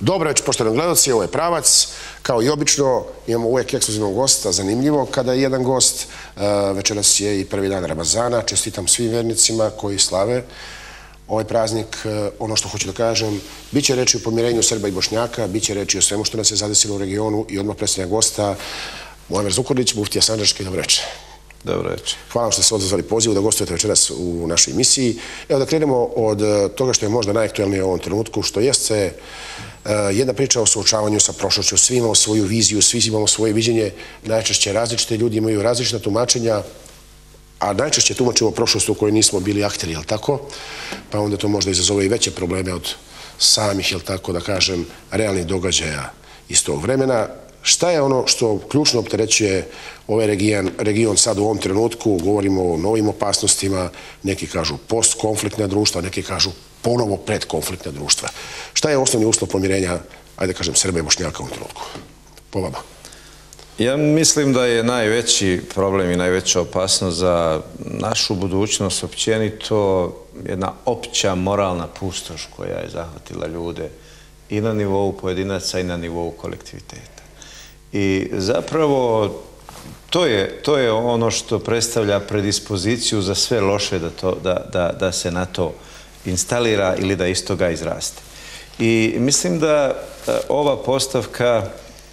Dobro već, poštovani gledalci, ovo je Pravac. Kao i obično, imamo uvijek ekskluzivnog gosta, zanimljivo kada je jedan gost. Večeras je i prvi dan Ramazana. Čestitam svim vernicima koji slave ovaj praznik. Ono što hoću da kažem, bit će reči o pomirenju Srba i Bošnjaka, bit će reči o svemu što nas je zadesilo u regionu i odmah predstavlja gosta Muamer Zukorlić, muftija Sandžačke. Dobro večer. Dobro večer. Hvala vam što ste odazvali pozivu da gostujete večeras u našoj emisiji. Evo da krenemo od toga što je možda najaktuelnije u ovom trenutku, što jeste jedna priča o suočavanju sa prošlošću. Svi imamo svoju viziju, svi imamo svoje viđenje, najčešće različite ljudi imaju različita tumačenja, a najčešće tumačimo prošlost u kojoj nismo bili akteri, jel tako? Pa onda to možda izazove i veće probleme od samih, jel tako da kažem, realnih događaja iz tog vremena. Šta je ono što ključno opterećuje ovaj region sad u ovom trenutku? Govorimo o novim opasnostima, neki kažu postkonfliktna društva, neki kažu ponovo predkonfliktna društva. Šta je osnovni uslov pomirenja, ajde kažem, Srba i Bošnjaka u ovom trenutku? Po vama. Ja mislim da je najveći problem i najveća opasnost za našu budućnost općenito jedna opća moralna pustoš koja je zahvatila ljude i na nivou pojedinaca i na nivou kolektiviteta. I zapravo to je ono što predstavlja predispoziciju za sve loše da se na to instalira ili da iz toga izraste. I mislim da ova postavka,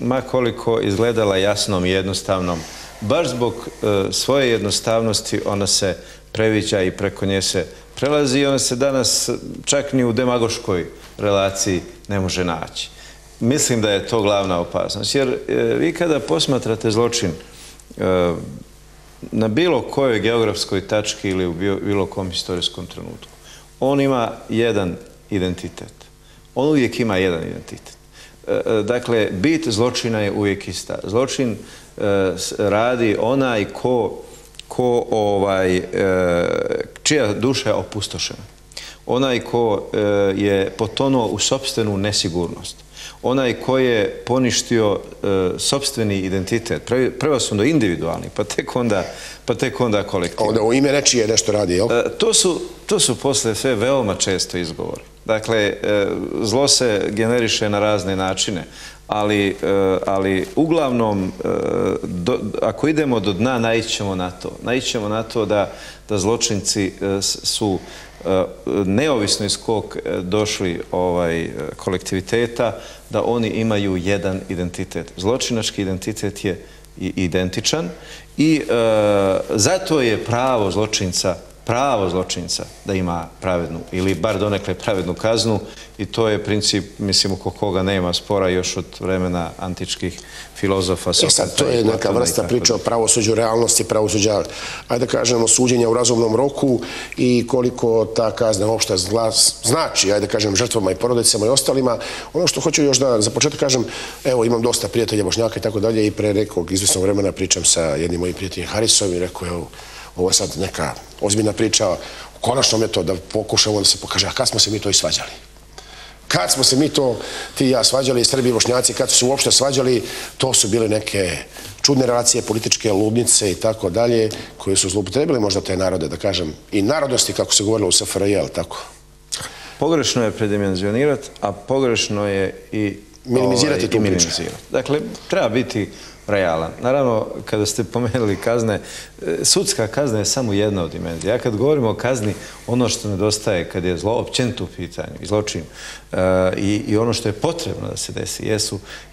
ma koliko izgledala jasnom i jednostavnom, baš zbog svoje jednostavnosti ona se previđa i preko nje se prelazi i ona se danas čak ni u demagoškoj relaciji ne može naći. Mislim da je to glavna opasnost, jer vi kada posmatrate zločin na bilo kojoj geografskoj tački ili u bilo kom istorijskom trenutku, on ima jedan identitet. On uvijek ima jedan identitet. Dakle, bit zločina je uvijek ista. Zločin radi onaj čija duša je opustošena. Onaj ko je potonuo u sopstvenu nesigurnost. Onaj ko je poništio sopstveni identitet, prvenstveno individualni, pa tek onda kolektivni. Onda u ime nečije nešto radi, jel? To su posle sve veoma često izgovori. Dakle, zlo se generiše na razne načine, ali uglavnom, ako idemo do dna, naići ćemo na to. Naići ćemo na to da zločinci su neovisno iz kog došli kolektiviteta, da oni imaju jedan identitet. Zločinački identitet je identičan i zato je pravo zločinca da ima pravednu ili bar donekle pravednu kaznu i to je princip, mislim, oko koga nema spora još od vremena antičkih filozofa. Sad, to je neka vrsta priča o pravosuđu, realnosti pravosuđa, ajde da kažemo, suđenja u razumnom roku i koliko ta kazna uopšte znači, ajde da kažem, žrtvama i porodicama i ostalima. Ono što hoću još da za početak kažem, evo, imam dosta prijatelja Bošnjaka i tako dalje i pre nekog izvesnog vremena pričam sa jednim mojim prijateljem Harisom i rekao je, ovo je sad neka ozbiljna priča, konačno je to da pokušamo da se pokaže, a kad smo se mi to i svađali? Kad smo se mi to, ti i ja, svađali, Srbi i Bošnjaci, kad su se uopšte svađali, to su bile neke čudne relacije, političke ludnice i tako dalje, koje su zloupotrebili možda te narode, da kažem, i narodnosti, kako se govorilo u SFRJ, ali tako? Pogrešno je predimenzionirati, a pogrešno je i minimizirati tu priču. Dakle, treba biti realan. Naravno, kada ste pomenuli kazne, sudska kazna je samo jedna od dimenzija. Ja kad govorim o kazni, ono što nedostaje kad je zlo općenito u pitanju i zločin i ono što je potrebno da se desi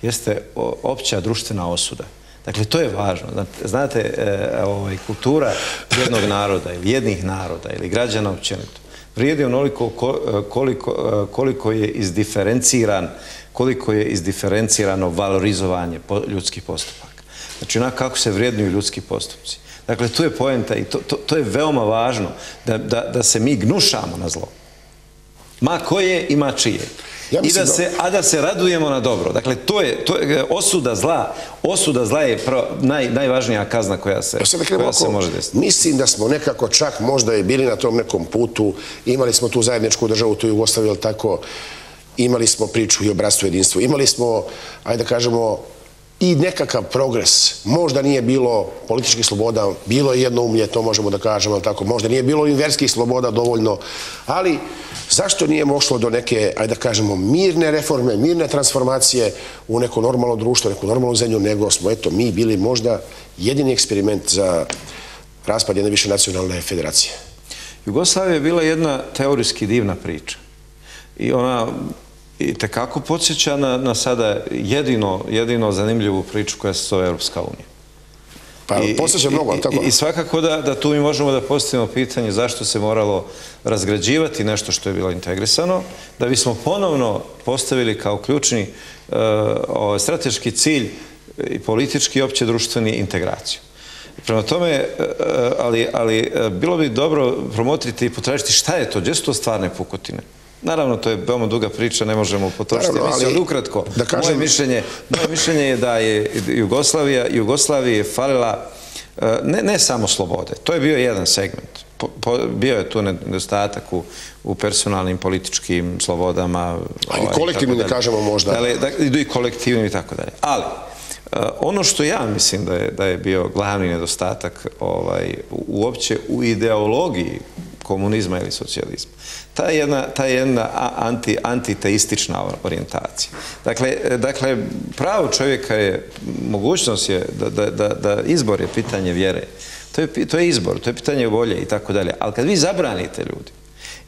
jeste opća društvena osuda. Dakle, to je važno. Znate, kultura jednog naroda ili jednih naroda ili građana općenito vrijedi onoliko koliko je izdiferencirano valorizovanje ljudskih postupaka. Znači, onako kako se vrednuju ljudski postupci. Dakle, tu je poenta i to je veoma važno da se mi gnušamo na zlo. Ma koje ima čije. A da se radujemo na dobro. Dakle, to je osuda zla je najvažnija kazna koja se može desiti. Mislim da smo nekako čak možda i bili na tom nekom putu, imali smo tu zajedničku državu, tu Jugoslaviju, ali tako, imali smo priču i o bratstvu i jedinstvu. Imali smo, ajde da kažemo, i nekakav progres. Možda nije bilo političkih sloboda, bilo je jednoumlje, to možemo da kažemo tako, možda nije bilo i verskih sloboda dovoljno, ali zašto nije mošlo do neke, ajde da kažemo, mirne reforme, mirne transformacije u neko normalno društvo, neku normalnu zemlju, nego smo, eto, mi bili možda jedini eksperiment za raspad jedne više nacionalne federacije. Jugoslavija je bila jedna teorijski divna priča i ona i tekako podsjeća na sada jedino zanimljivu priču koja se zove Europska unija. Pa podsjeća mnogo, ali tako? I svakako da tu mi možemo da postavimo pitanje zašto se moralo razgrađivati nešto što je bilo integrisano, da bismo ponovno postavili kao ključni strateški cilj i politički i opće društveni integraciju. Prema tome, ali bilo bi dobro promotriti i potražiti šta je to, gdje su to stvarne pukotine. Naravno, to je veoma duga priča, ne možemo potrošiti emisiju, ali ukratko, moje mišljenje je da je Jugoslaviji je falila ne samo slobode, to je bio jedan segment. Bio je tu nedostatak u personalnim političkim slobodama. Ali kolektivnim, da kažemo možda. I kolektivnim i tako dalje. Ali, ono što ja mislim da je bio glavni nedostatak uopće u ideologiji komunizma ili socijalizma, ta jedna antiteistična orijentacija. Dakle, pravo čovjeka je, mogućnost je da izbor je pitanje vjere. To je izbor, to je pitanje volje i tako dalje. Ali kad vi zabranite ljudi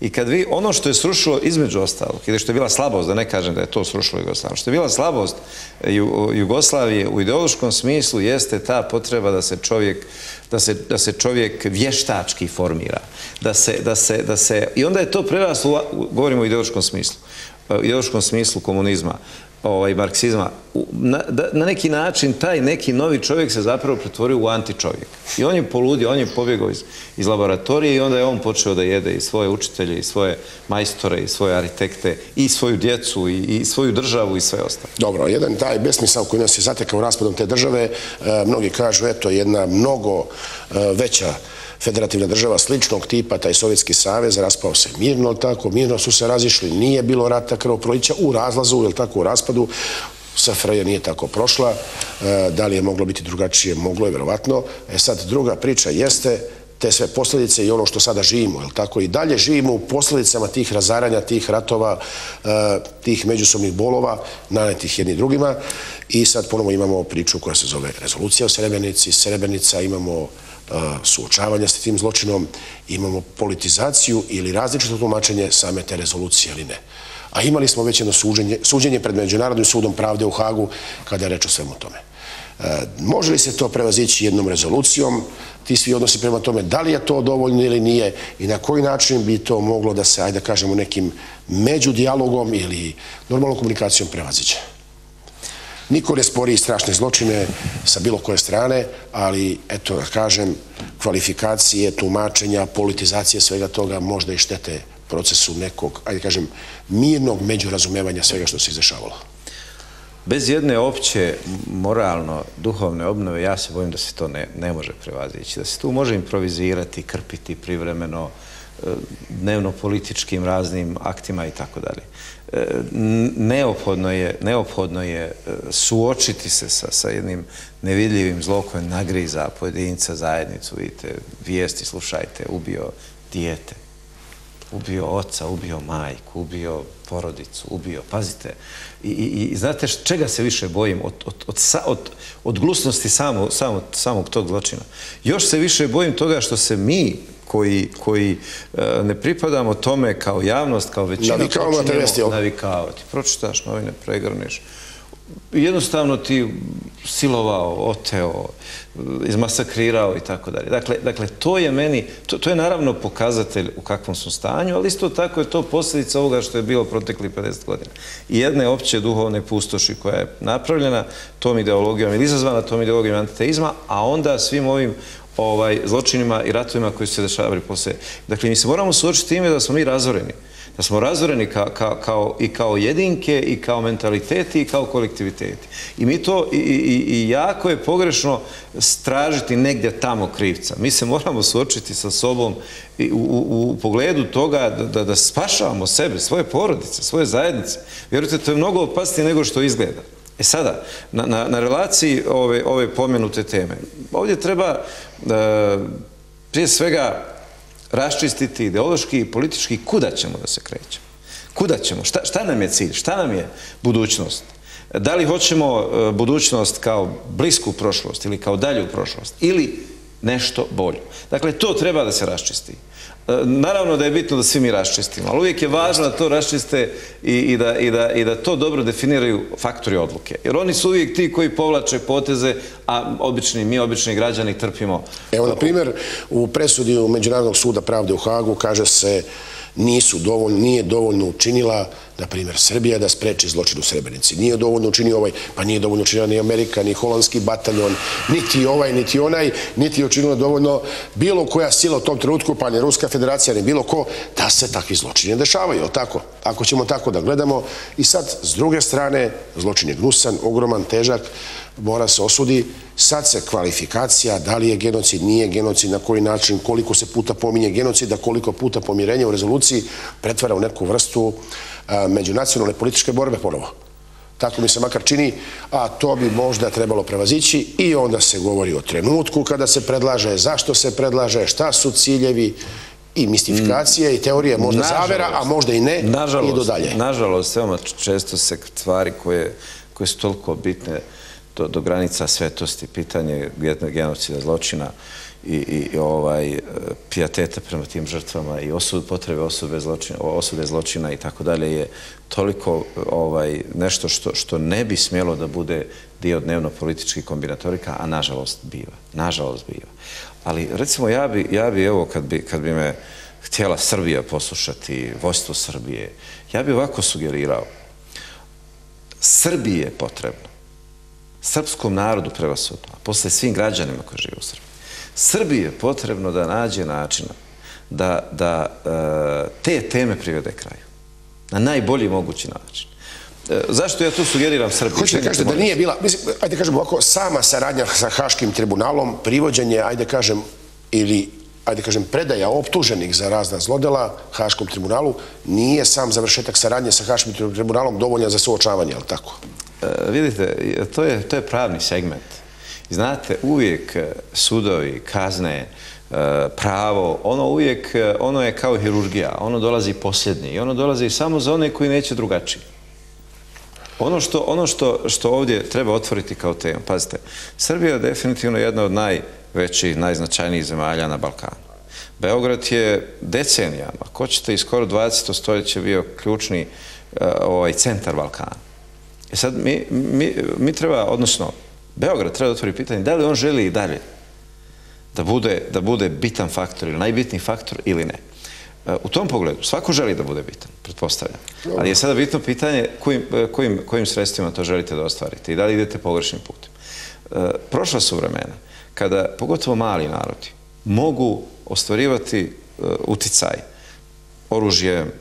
i kad vi, ono što je srušilo između ostalog, ili što je bila slabost, da ne kažem da je to srušilo Jugoslaviju, što je bila slabost Jugoslavije u ideološkom smislu jeste ta potreba da se čovjek vještački formira. I onda je to preraslo, govorimo o ideološkom smislu komunizma i marksizma, na neki način taj neki novi čovjek se zapravo pretvorio u antičovjek. I on je poludio, on je pobjegao iz laboratorije i onda je on počeo da jede i svoje učitelje, i svoje majstore, i svoje arhitekte, i svoju djecu, i svoju državu, i sve ostalo. Dobro, jedan taj besmisao koji nas je zatekao raspadom te države, mnogi kažu, eto, jedna mnogo veća federativna država sličnog tipa, taj Sovjetski savez, raspao se mirno, tako, mirno su se razišli, nije bilo rata krvoprolića u razlazu, ili tako, u raspadu, SFRJ nije tako prošla, da li je moglo biti drugačije, moglo je, verovatno. Sad, druga priča jeste te sve posljedice i ono što sada živimo, ili tako, i dalje živimo u posljedicama tih razaranja, tih ratova, tih međusobnih bolova, nanetih jedni drugima, i sad ponovo imamo priču koja se zove rezolucija o Srebrenici, Srebrenica, imamo suočavanja s tim zločinom, imamo politizaciju ili različito tumačenje same te rezolucije ili ne. A imali smo već jedno suđenje pred Međunarodnim sudom pravde u Hagu kada je reč o svemu tome. Može li se to prevazići jednom rezolucijom, ti svi odnosi prema tome, da li je to dovoljno ili nije i na koji način bi to moglo da se, ajde da kažemo, nekim međudijalogom ili normalnom komunikacijom prevaziće? Niko ne spori strašne zločine sa bilo koje strane, ali, eto, da kažem, kvalifikacije, tumačenja, politizacije svega toga možda i štete procesu nekog, ajde kažem, mirnog međurazumevanja svega što se izdešavalo. Bez jedne opće moralno duhovne obnove ja se bojim da se to ne može prevazići, da se tu može improvizirati, krpiti privremeno, dnevno političkim raznim aktima i tako dalje. Neophodno je suočiti se sa jednim nevidljivim zlom koje nagriza pojedinca, zajednicu, vidite, vijesti, slušajte, ubio dijete, ubio oca, ubio majku, ubio porodicu, ubio, pazite. I znate čega se više bojim? Od gnusnosti samog tog zločina. Još se više bojim toga što se mi, koji ne pripadamo tome kao javnost, kao većina, počinjemo navikavati. Pročitaš novine, pregrniš. Jednostavno ti silovao, oteo, izmasakrirao i tako dalje. Dakle, to je meni, to je naravno pokazatelj u kakvom su stanju, ali isto tako je to posljedica ovoga što je bilo protekli 50 godina. I jedne opće duhovne pustoši koja je napravljena tom ideologijom ili izazvana tom ideologijom antiteizma, a onda svim ovim zločinima i ratovima koji su se dešavali poslije. Dakle, mi se moramo suočiti time da smo mi razoreni. Da smo razoreni i kao jedinke, i kao mentaliteti, i kao kolektiviteti. I mi to, i jako je pogrešno stražiti negdje tamo krivca. Mi se moramo suočiti sa sobom u pogledu toga da spašavamo sebe, svoje porodice, svoje zajednice. Vjerujte, to je mnogo opasnije nego što izgleda. Sada, na relaciji ove pomenute teme, ovdje treba prije svega raščistiti ideološki i politički kuda ćemo da se krećemo. Kuda ćemo? Šta nam je cilj? Šta nam je budućnost? Da li hoćemo budućnost kao blisku prošlost ili kao dalju prošlost ili nešto bolje? Dakle, to treba da se raščisti. Naravno da je bitno da svi mi raščistimo, ali uvijek je važno da to raščiste i da to dobro definiraju faktori odluke. Jer oni su uvijek ti koji povlače poteze, a mi obični građani trpimo. Evo, na primjer, u presudi Međunarodnog suda pravde u Hagu kaže se nije dovoljno učinila, na primjer, Srbija da spreči zločin u Srebrenici. Nije dovoljno učinio pa nije dovoljno učinila ni Amerika, ni holandski bataljon, niti ovaj, niti onaj, niti je učinila dovoljno bilo koja sila u tom trenutku, pa ni Ruska federacija, ni bilo ko, da se takvi zločini dešavaju, je li tako? Ako ćemo tako da gledamo. I sad, s druge strane, zločin je gnusan, ogroman, težak, mora se osudi. Sad se kvalifikacija, da li je genocid, nije genocid, na koji način, koliko se puta pominje genocid, a koliko puta pomirenje u rezoluciji pretvara u neku vrstu međunacionalne političke borbe ponovo. Tako mi se makar čini, a to bi možda trebalo prevazići i onda se govori o trenutku kada se predlaže, zašto se predlaže, šta su ciljevi i mistifikacije i teorije, možda zavera, a možda i ne, i do dalje. Nažalost, veoma često se stvari koje su toliko bitne do granica svetosti, pitanje genocida, zločina i pijateta prema tim žrtvama i potrebe osude zločina i tako dalje je toliko nešto što ne bi smjelo da bude dio dnevno-političkih kombinatorika, a nažalost biva. Nažalost biva. Ali recimo ja bi evo kad bi me htjela Srbija poslušati, vojstvo Srbije, ja bi ovako sugerirao. Srbiji je potrebno, srpskom narodu prevashodno, a posle svim građanima koji žive u Srbiji. Srbiji je potrebno da nađe načina da te teme privede kraju. Na najbolji mogući način. Zašto ja tu sugeriram Srbiji? Hoćete da kažete da nije bila, ajde kažemo ovako, sama saradnja sa Haškim tribunalom, privođenje, ajde kažem, ili ajde kažem, predaja optuženih za razna zlodela Haškom tribunalu, nije sam završetak saradnje sa Haškim tribunalom dovoljan za suočavanje, je li tako? Vidite, to je pravni segment. Znate, uvijek sudovi, kazne, pravo, ono je kao hirurgija, ono dolazi posljednji i ono dolazi samo za one koji neće drugačije. Ono što ovdje treba otvoriti kao temu, pazite, Srbija je definitivno jedna od najvećih, najznačajnijih zemalja na Balkanu. Beograd je decenijama, ko ćete i skoro 20. stoljeće bio ključni centar Balkana. I sad mi treba, odnosno, Beograd treba da otvori pitanje da li on želi i dalje da bude bitan faktor ili najbitniji faktor ili ne. U tom pogledu, svako želi da bude bitan, pretpostavljam. Ali je sada bitno pitanje kojim sredstvima to želite da ostvarite i da li idete pogrešnim putem. Prošla su vremena kada, pogotovo mali narodi, mogu ostvarivati uticaj oružjem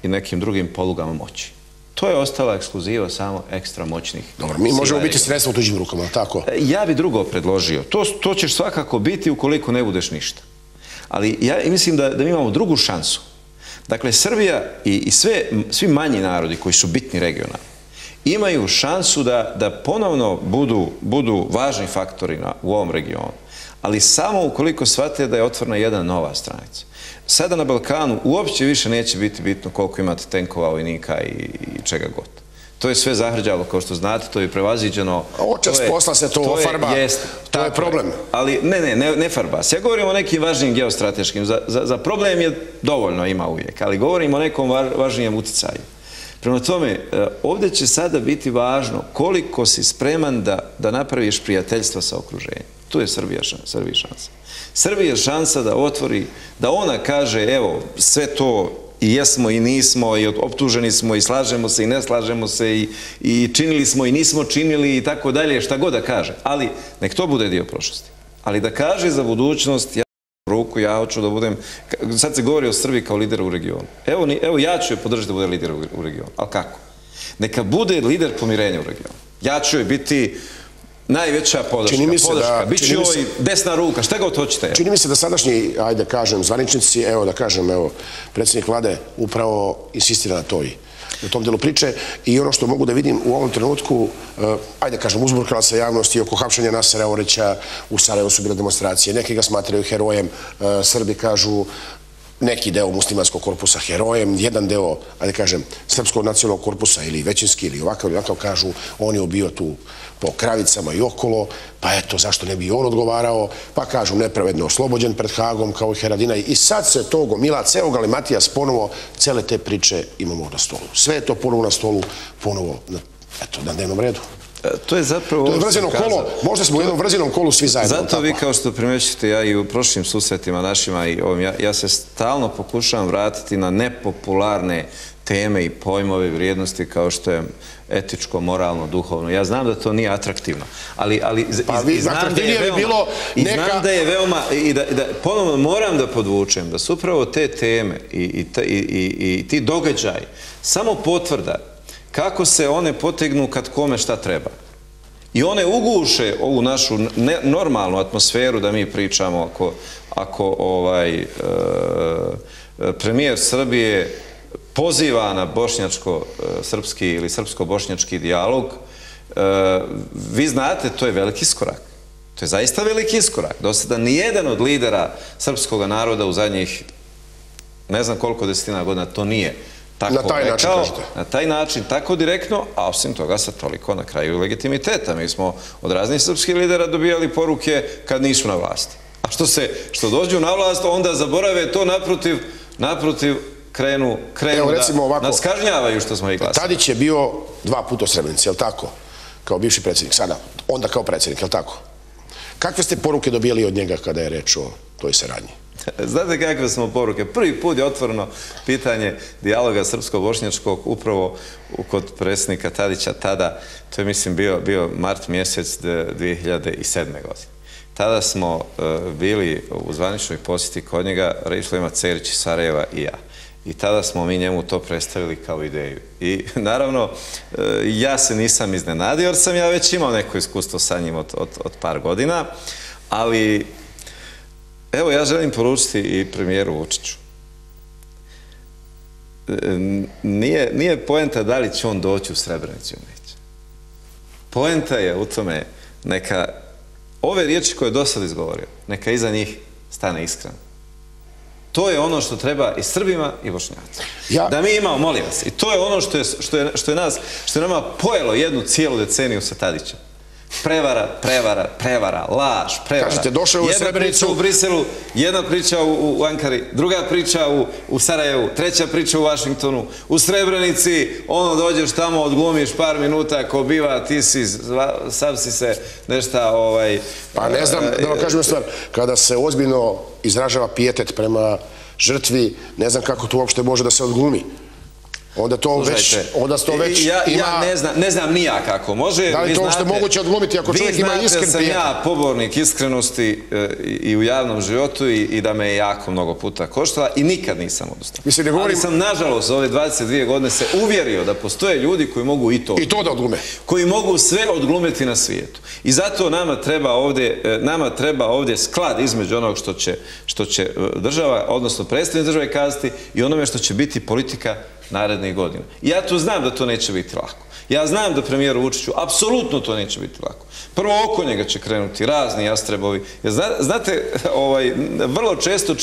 i nekim drugim polugama moći. To je ostala ekskluziva samo ekstra moćnih sila. Dobro, mi možemo biti sredstva u tuđim rukama, tako? Ja bi drugo predložio. To ćeš svakako biti ukoliko ne budeš ništa. Ali ja mislim da mi imamo drugu šansu. Dakle, Srbija i svi manji narodi koji su bitni regionalni imaju šansu da ponovno budu važni faktori u ovom regionu. Ali samo ukoliko shvate da je otvorena jedna nova stranica. Sada na Balkanu uopće više neće biti bitno koliko imate tenkova, vojnika i čega god. To je sve zahrđalo, kao što znate, to je prevaziđeno. Očas posla se to farba, to je problem. Ali ne farba se. Ja govorim o nekim važnim geostrateškim. Za problem je dovoljno, ima uvijek, ali govorim o nekom važnijem uticaju. Prema tome, ovdje će sada biti važno koliko si spreman da napraviš prijateljstva sa okruženjem. Tu je Srbija šansa. Srbija je šansa da otvori, da ona kaže, evo, sve to i jesmo i nismo, i optuženi smo i slažemo se i ne slažemo se i činili smo i nismo činili i tako dalje, šta god da kaže. Ali nek to bude dio prošlosti. Ali da kaže za budućnost, ja ruku, ja hoću da budem, sad se govori o Srbiji kao lidera u regionu. Evo ja ću je podržati da bude lider u regionu. Ali kako? Neka bude lider pomirenja u regionu. Ja ću joj biti najveća podrška. Biće joj desna ruka, šta god hoćete. Čini mi se da sadašnji, ajde kažem, zvaničnici, evo da kažem, evo, predsjednik vlade upravo insistira na toj u tom delu priče i ono što mogu da vidim u ovom trenutku, ajde kažem, uzburkala se javnost i oko hapšenja Nasera Orića, u Sarajevu su bile demonstracije, neki ga smatraju herojem, Srbi kažu neki deo muslimanskog korpusa herojem, jedan deo, ajde kažem, srpskog nacionalnog korpusa ili većinski ili ovakav kažu on je ubio tu po Kravicama i okolo, pa eto, zašto ne bi on odgovarao, pa kažu nepravedno oslobođen pred Hagom kao i Haradinaj i sad se to gomila, ceo Galimatijas ponovo, cele te priče imamo na stolu. Sve je to ponovo na stolu, ponovo, eto, na dnevnom redu. To je zapravo... To je vrzino kolo, možda smo u jednom vrzinom kolu svi zajedno. Zato vi kao što primećete, ja i u prošlim susretima našima, ja se stalno pokušavam vratiti na nepopularne teme i pojmove vrijednosti kao što je etičko, moralno, duhovno. Ja znam da to nije atraktivno, ali znam da je veoma, i da ponovno moram da podvučem, da su upravo te teme i ti događaji samo potvrda kako se one potegnu kad kome šta treba. I one uguše ovu našu normalnu atmosferu da mi pričamo ako premijer Srbije poziva na bošnjačko-srpski ili srpsko-bošnjački dijalog. Vi znate, to je veliki iskorak. To je zaista veliki iskorak. Do sada nijedan od lidera srpskog naroda u zadnjih ne znam koliko desetina godina to nije na taj način, kažete. Na taj način, tako direktno, a osim toga sa toliko na kraju legitimiteta. Mi smo od raznih srpskih lidera dobijali poruke kad nisu na vlasti. A što dođu na vlast, onda zaborave to naprotiv krenu da nas kažnjavaju što smo ih glasili. Tadić je bio 2 puta u Srebrenici, je li tako? Kao bivši predsjednik, sada, onda kao predsjednik, je li tako? Kakve ste poruke dobijali od njega kada je reč o toj saradnji? Znate kakve smo poruke? Prvi put je otvoreno pitanje dijaloga srpsko-bošnjačkog upravo kod predsjednika Tadića tada, to je mislim bio mart mjesec 2007. godine. Tada smo bili u zvaničnoj posjeti kod njega, Reišlema Cerić iz Sarajeva i ja. I tada smo mi njemu to predstavili kao ideju. I naravno, ja se nisam iznenadio jer sam ja već imao neko iskustvo sa njim od par godina, ali evo ja želim poručiti i premijeru Vučiću. Nije poenta da li će on doći u Srebrenicu ili neće. Poenta je u tome neka ove riječi koje je do sada izgovorio, neka iza njih stane iskreno. To je ono što treba i Srbima i Bošnjacima. Da mi imamo, molim vas, i to je ono što je nama pojelo jednu cijelu deceniju sa Tadićem. Prevara, laž, prevara. Kažete, došao u Srebrenicu. Jedna priča u Briselu, jedna priča u Ankari, druga priča u Sarajevu, treća priča u Vašingtonu, u Srebrenici, ono dođeš tamo, odglumiš par minuta, ko biva, ti si, sam si se nešta... Pa ne znam, da vam kažem stvar, kada se ozbiljno izražava pijetet prema žrtvi, ne znam kako to uopšte može da se odglumi. Onda to već ima... Ja ne znam nija kako može. Da li to uopšte moguće odglumiti ako čovjek ima iskren pijetet? Vi znate da sam ja pobornik iskrenosti i u javnom životu i da me je jako mnogo puta koštala i nikad nisam odustao. Ali sam, nažalost, ove 22 godine se uvjerio da postoje ljudi koji mogu i to da odglume. Koji mogu sve odglumiti na svijetu. I zato nama treba ovdje sklad između onog što će država, odnosno predstavnik države kazati i onome što će biti politika narednih godina. Ja tu znam da to neće biti lako. Ja znam da premijeru Vučiću apsolutno to neće biti lako. Prvo, oko njega će krenuti razni jastrebovi. Znate, vrlo često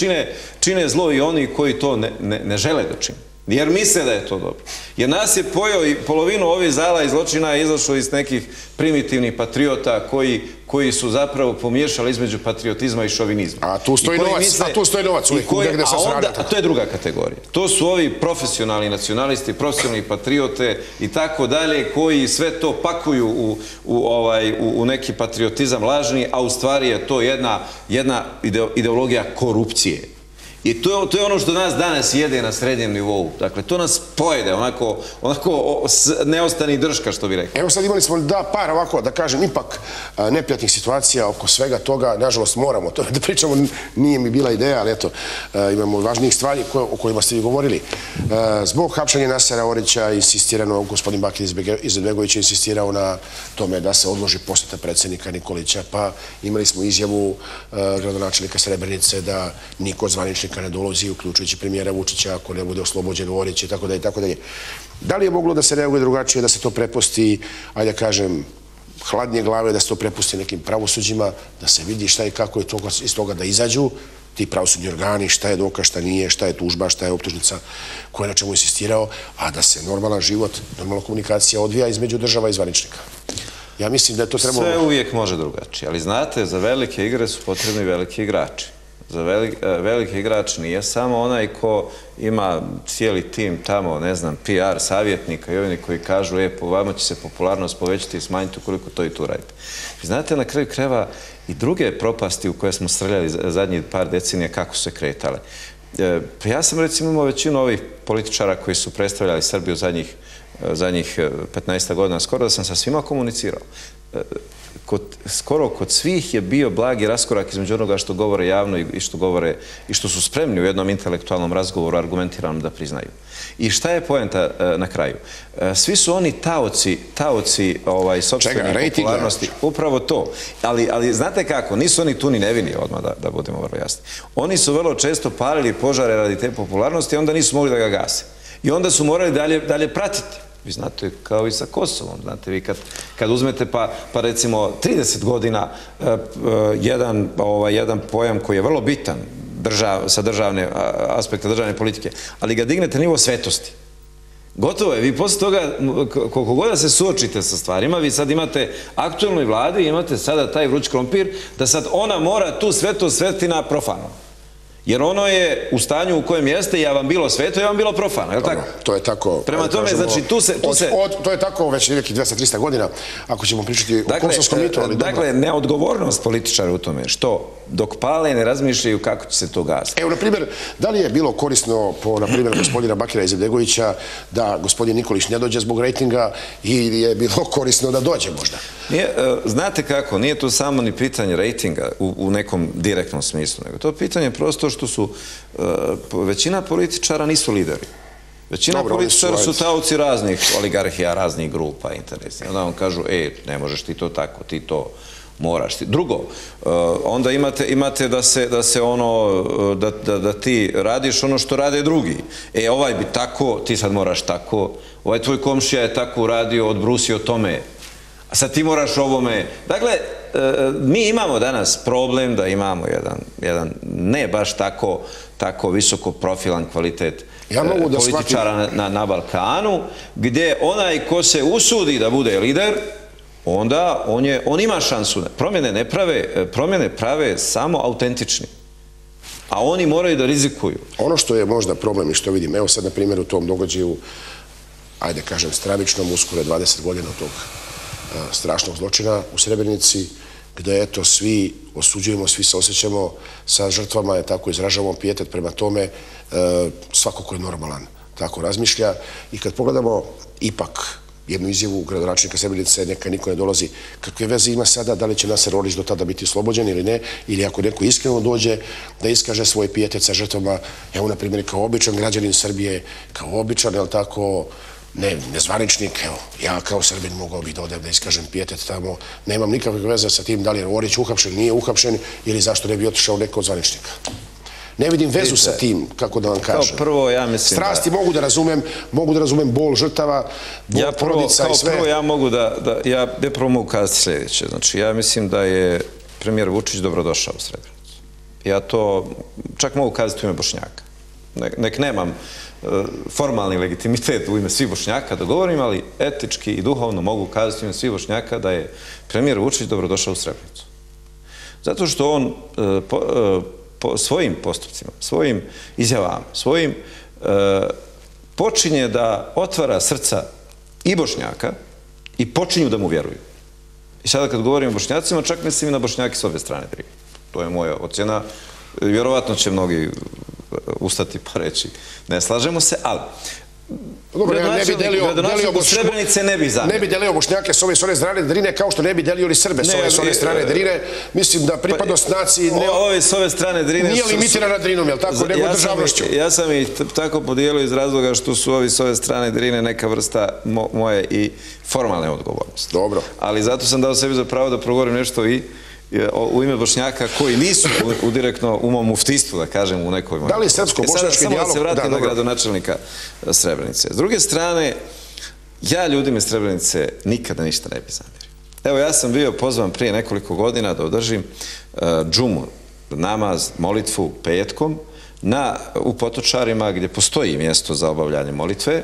čine zlo i oni koji to ne žele da čine. Jer misle da je to dobro. Jer nas je pojao i polovinu ovih zala i zločina je izašlo iz nekih primitivnih patriota koji su zapravo pomiješali između patriotizma i šovinizma. A tu stoji novac uvijek. A to je druga kategorija. To su ovi profesionalni nacionalisti, profesionalni patriote i tako dalje, koji sve to pakuju u neki patriotizam lažni, a u stvari je to jedna ideologija korupcije. I to je ono što nas danas jede na srednjem nivou. Dakle, to nas pojede, onako ne ostani drška, što bi rekao. Evo sad imali smo par ovako, da kažem, ipak neprijatnih situacija oko svega toga. Nažalost, moramo to da pričamo, nije mi bila ideja, ali eto, imamo važnijih stvari o kojima ste vi govorili. Zbog hapšenja Nasera Orića insistirano, gospodin Bakir Izetbegović je insistirao na tome da se odloži posjeta predsjednika Nikolića, pa imali smo izjavu gradonačelnika Srebrenice da niko od zvaničnih zvaničnika ne dolazi, uključujući premijera Vučića, ako ne bude oslobođen Orić i tako dalje, tako dalje. Da li je moglo da se reaguje drugačije, da se to prepusti, ajde da kažem, hladnije glave, da se to prepusti nekim pravosuđima, da se vidi šta i kako je iz toga da izađu ti pravosudni organi, šta je dokaz, šta nije, šta je tužba, šta je optužnica, ko je na čemu insistirao, a da se normalan život, normalna komunikacija odvija između država i zvaničnika. Ja mislim da je to trebalo... Sve uvijek može drugačije, ali znate, za velike igre su potrebni veliki igrači. Za veliki igrač nije samo onaj ko ima cijeli tim tamo, ne znam, PR, savjetnika i oni koji kažu, po vama će se popularnost povećati i smanjiti ukoliko to i tu radite. Znate, na kraju krajeva i druge propasti u koje smo srljali zadnjih par decenija kako su se kretale. Ja sam recimo imao većinu ovih političara koji su predstavljali Srbiju zadnjih 15 godina, skoro da sam sa svima komunicirao. Skoro kod svih je bio blagi raskorak između onoga što govore javno i što govore i što su spremni u jednom intelektualnom razgovoru argumentiranom da priznaju. I šta je poenta na kraju? Svi su oni taoci sopstvene popularnosti. Upravo to. Ali znate kako? Nisu oni tu ni nevini, odmah da budemo vrlo jasni. Oni su vrlo često palili požare radi te popularnosti i onda nisu mogli da ga gase. I onda su morali dalje pratiti. Vi znate, kao i sa Kosovom, znate, vi kad uzmete pa recimo 30 godina jedan pojam koji je vrlo bitan sa aspekta državne politike, ali ga dignete na nivo svetosti. Gotovo je, vi posle toga, koliko god da se suočite sa stvarima, vi sad imate aktualnoj vladi, imate sada taj vruć krompir, da sad ona mora tu svetost svesti na profano. Jer ono je u stanju u kojem jeste, ja vam bilo sveto, ja vam bilo profano, je li tako? To je tako. Prema tome, znači, tu se... To je tako već nekih 200-300 godina, ako ćemo pričati o kosovskom mitu, ali dobro. Dakle, neodgovornost političara u tome, što dok pale ne razmišljaju kako će se to gasiti. Evo, na primjer, da li je bilo korisno po, na primjer, gospodina Bakira Izetbegovića da gospodin Nikolić ne dođe zbog rejtinga ili je bilo korisno da dođe možda? Znate kako, nije to samo ni pitanje rejtinga u nekom direktnom smislu, nego to je pitanje prosto što su većina političara nisu lideri. Većina političara su taoci raznih oligarhija, raznih grupa interesnih. Onda vam kažu, ne možeš ti to tako, ti to moraš. Drugo, onda imate da ti radiš ono što rade drugi. Ovaj bi tako, ti sad moraš tako, ovaj tvoj komšija je tako uradio, odbrusio tome, a sad ti moraš ovome. Dakle, mi imamo danas problem da imamo jedan ne baš tako visoko profilan kvalitet političara na Balkanu, gdje onaj ko se usudi da bude lider, onda on ima šansu. Promjene prave samo autentični. A oni moraju da rizikuju. Ono što je možda problem i što vidim, evo sad na primjer u tom događaju, ajde kažem stravičnom, uskoro 20 godina tog strašnog zločina u Srebrenici, gde eto svi osuđujemo, svi se osjećamo sa žrtvama, tako izražavamo pijetet prema tome, svako ko je normalan tako razmišlja. I kad pogledamo ipak jednu izjavu gradonačelnika Srebrenice, neka niko ne dolazi, kakve veze ima sada, da li će Naser Orić do tada biti oslobođen ili ne, ili ako neko iskreno dođe da iskaže svoj pijetet sa žrtvama, evo na primjer kao običan građanin Srbije, kao običan, jel tako, nezvaničnik, evo, ja kao Srbin mogao bih da odem da iskažem pijetet tamo, nemam nikakve veze sa tim da li je Orić uhapšen, nije uhapšen ili zašto ne bi otišao neko od zvaničnika. Ne vidim vezu sa tim, kako da vam kažem. Kao prvo, ja mislim da... Strasti mogu da razumem bol žrtava, bol porodica i sve. Kao prvo, ja prvo mogu kazati sljedeće. Znači, ja mislim da je premijer Vučić dobrodošao u Srebrenicu. Ja to čak mogu kazati u ime Bošnjaka. Nek nemam formalni legitimitet u ime svih Bošnjaka da govorim, ali etički i duhovno mogu kazati u ime svih Bošnjaka da je premijer Vučić dobrodošao u Srebrenicu. Zato što on svojim postupcima, svojim izjavama, svojim počinje da otvara srca i Bošnjaka i počinju da mu vjeruju. I sada kad govorim o Bošnjacima, čak mislim i na Bošnjake s obje strane Drine. To je moja ocjena. Vjerovatno će mnogi ustati pa reći ne slažemo se, ali gradonačelnik Srebrenice ne bi zanio. Ne bi delio Bošnjake s ove strane Drine kao što ne bi delio ni Srbe s ove strane Drine. Mislim da pripadnost naciji ove s ove strane Drine nije limitirana Drinom, jel tako, nego državnošću. Ja sam ih tako podijelio iz razloga što su ovi s ove strane Drine neka vrsta moje i formalne odgovornosti. Dobro. Ali zato sam dao sebi za pravo da progovorim nešto u ime Bošnjaka koji nisu direktno u mom muftistvu, da kažem, u nekoj... Da li je srpsko-bošnjački dijalog? Samo da se vratim na gradonačelnika Srebrenice. S druge strane, ja ljudima iz Srebrenice nikada ništa ne bi zamjerio. Evo, ja sam bio pozvan prije nekoliko godina da održim džumu, namaz, molitvu petkom u Potočarima gdje postoji mjesto za obavljanje molitve.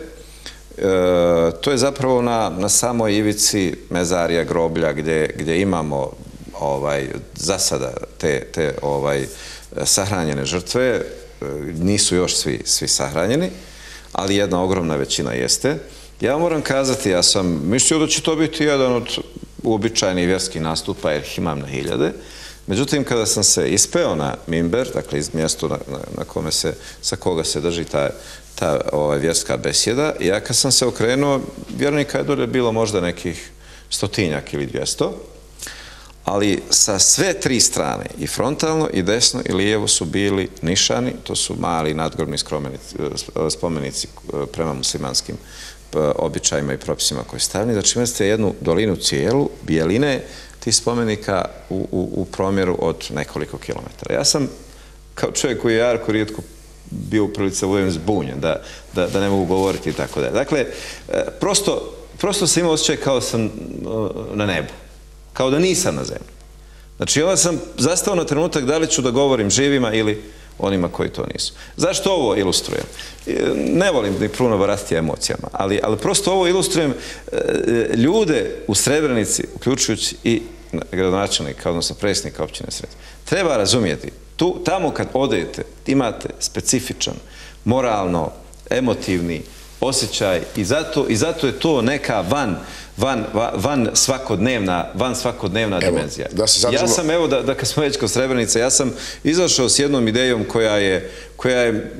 To je zapravo na samoj ivici mezarija, groblja, gdje imamo za sada te sahranjene žrtve. Nisu još svi sahranjeni, ali jedna ogromna većina jeste. Ja moram kazati, ja sam mislio da će to biti jedan od uobičajenih vjerskih nastupa, jer ih imam na hiljade. Međutim, kada sam se ispeo na mimber, dakle iz mjesta sa koga se drži ta vjerska besjeda, ja kad sam se okrenuo, vjernika je dolje bilo možda nekih 100-tinjak ili 200, ali sa sve tri strane, i frontalno, i desno, i lijevo su bili nišani, to su mali nadgrobni spomenici prema muslimanskim običajima i propisima koji stavljeni. Znači, imate jednu dolinu cijelu, bijeline tih spomenika u promjeru od nekoliko kilometara. Ja sam, kao čovjek koji je jako rijetko bio u prilici da budem zbunjen, da ne mogu govoriti i tako dalje. Dakle, prosto sam imao osjećaj kao sam na nebu. Kao da nisam na zemlji. Znači, onda sam zastao na trenutak da li ću da govorim živima ili onima koji to nisu. Zašto ovo ilustrujem? Ne volim ni puno varastiti emocijama, ali prosto ovo ilustrujem ljude u Srebrenici, uključujući i gradonačelnika, odnosno predsjednika općine Srebrenice. Treba razumijeti, tamo kad odete, imate specifičan, moralno, emotivni osjećaj i zato je to neka van svakodnevna dimenzija. Ja sam, evo, da kad smo već kod Srebrenice, ja sam izašao s jednom idejom koja je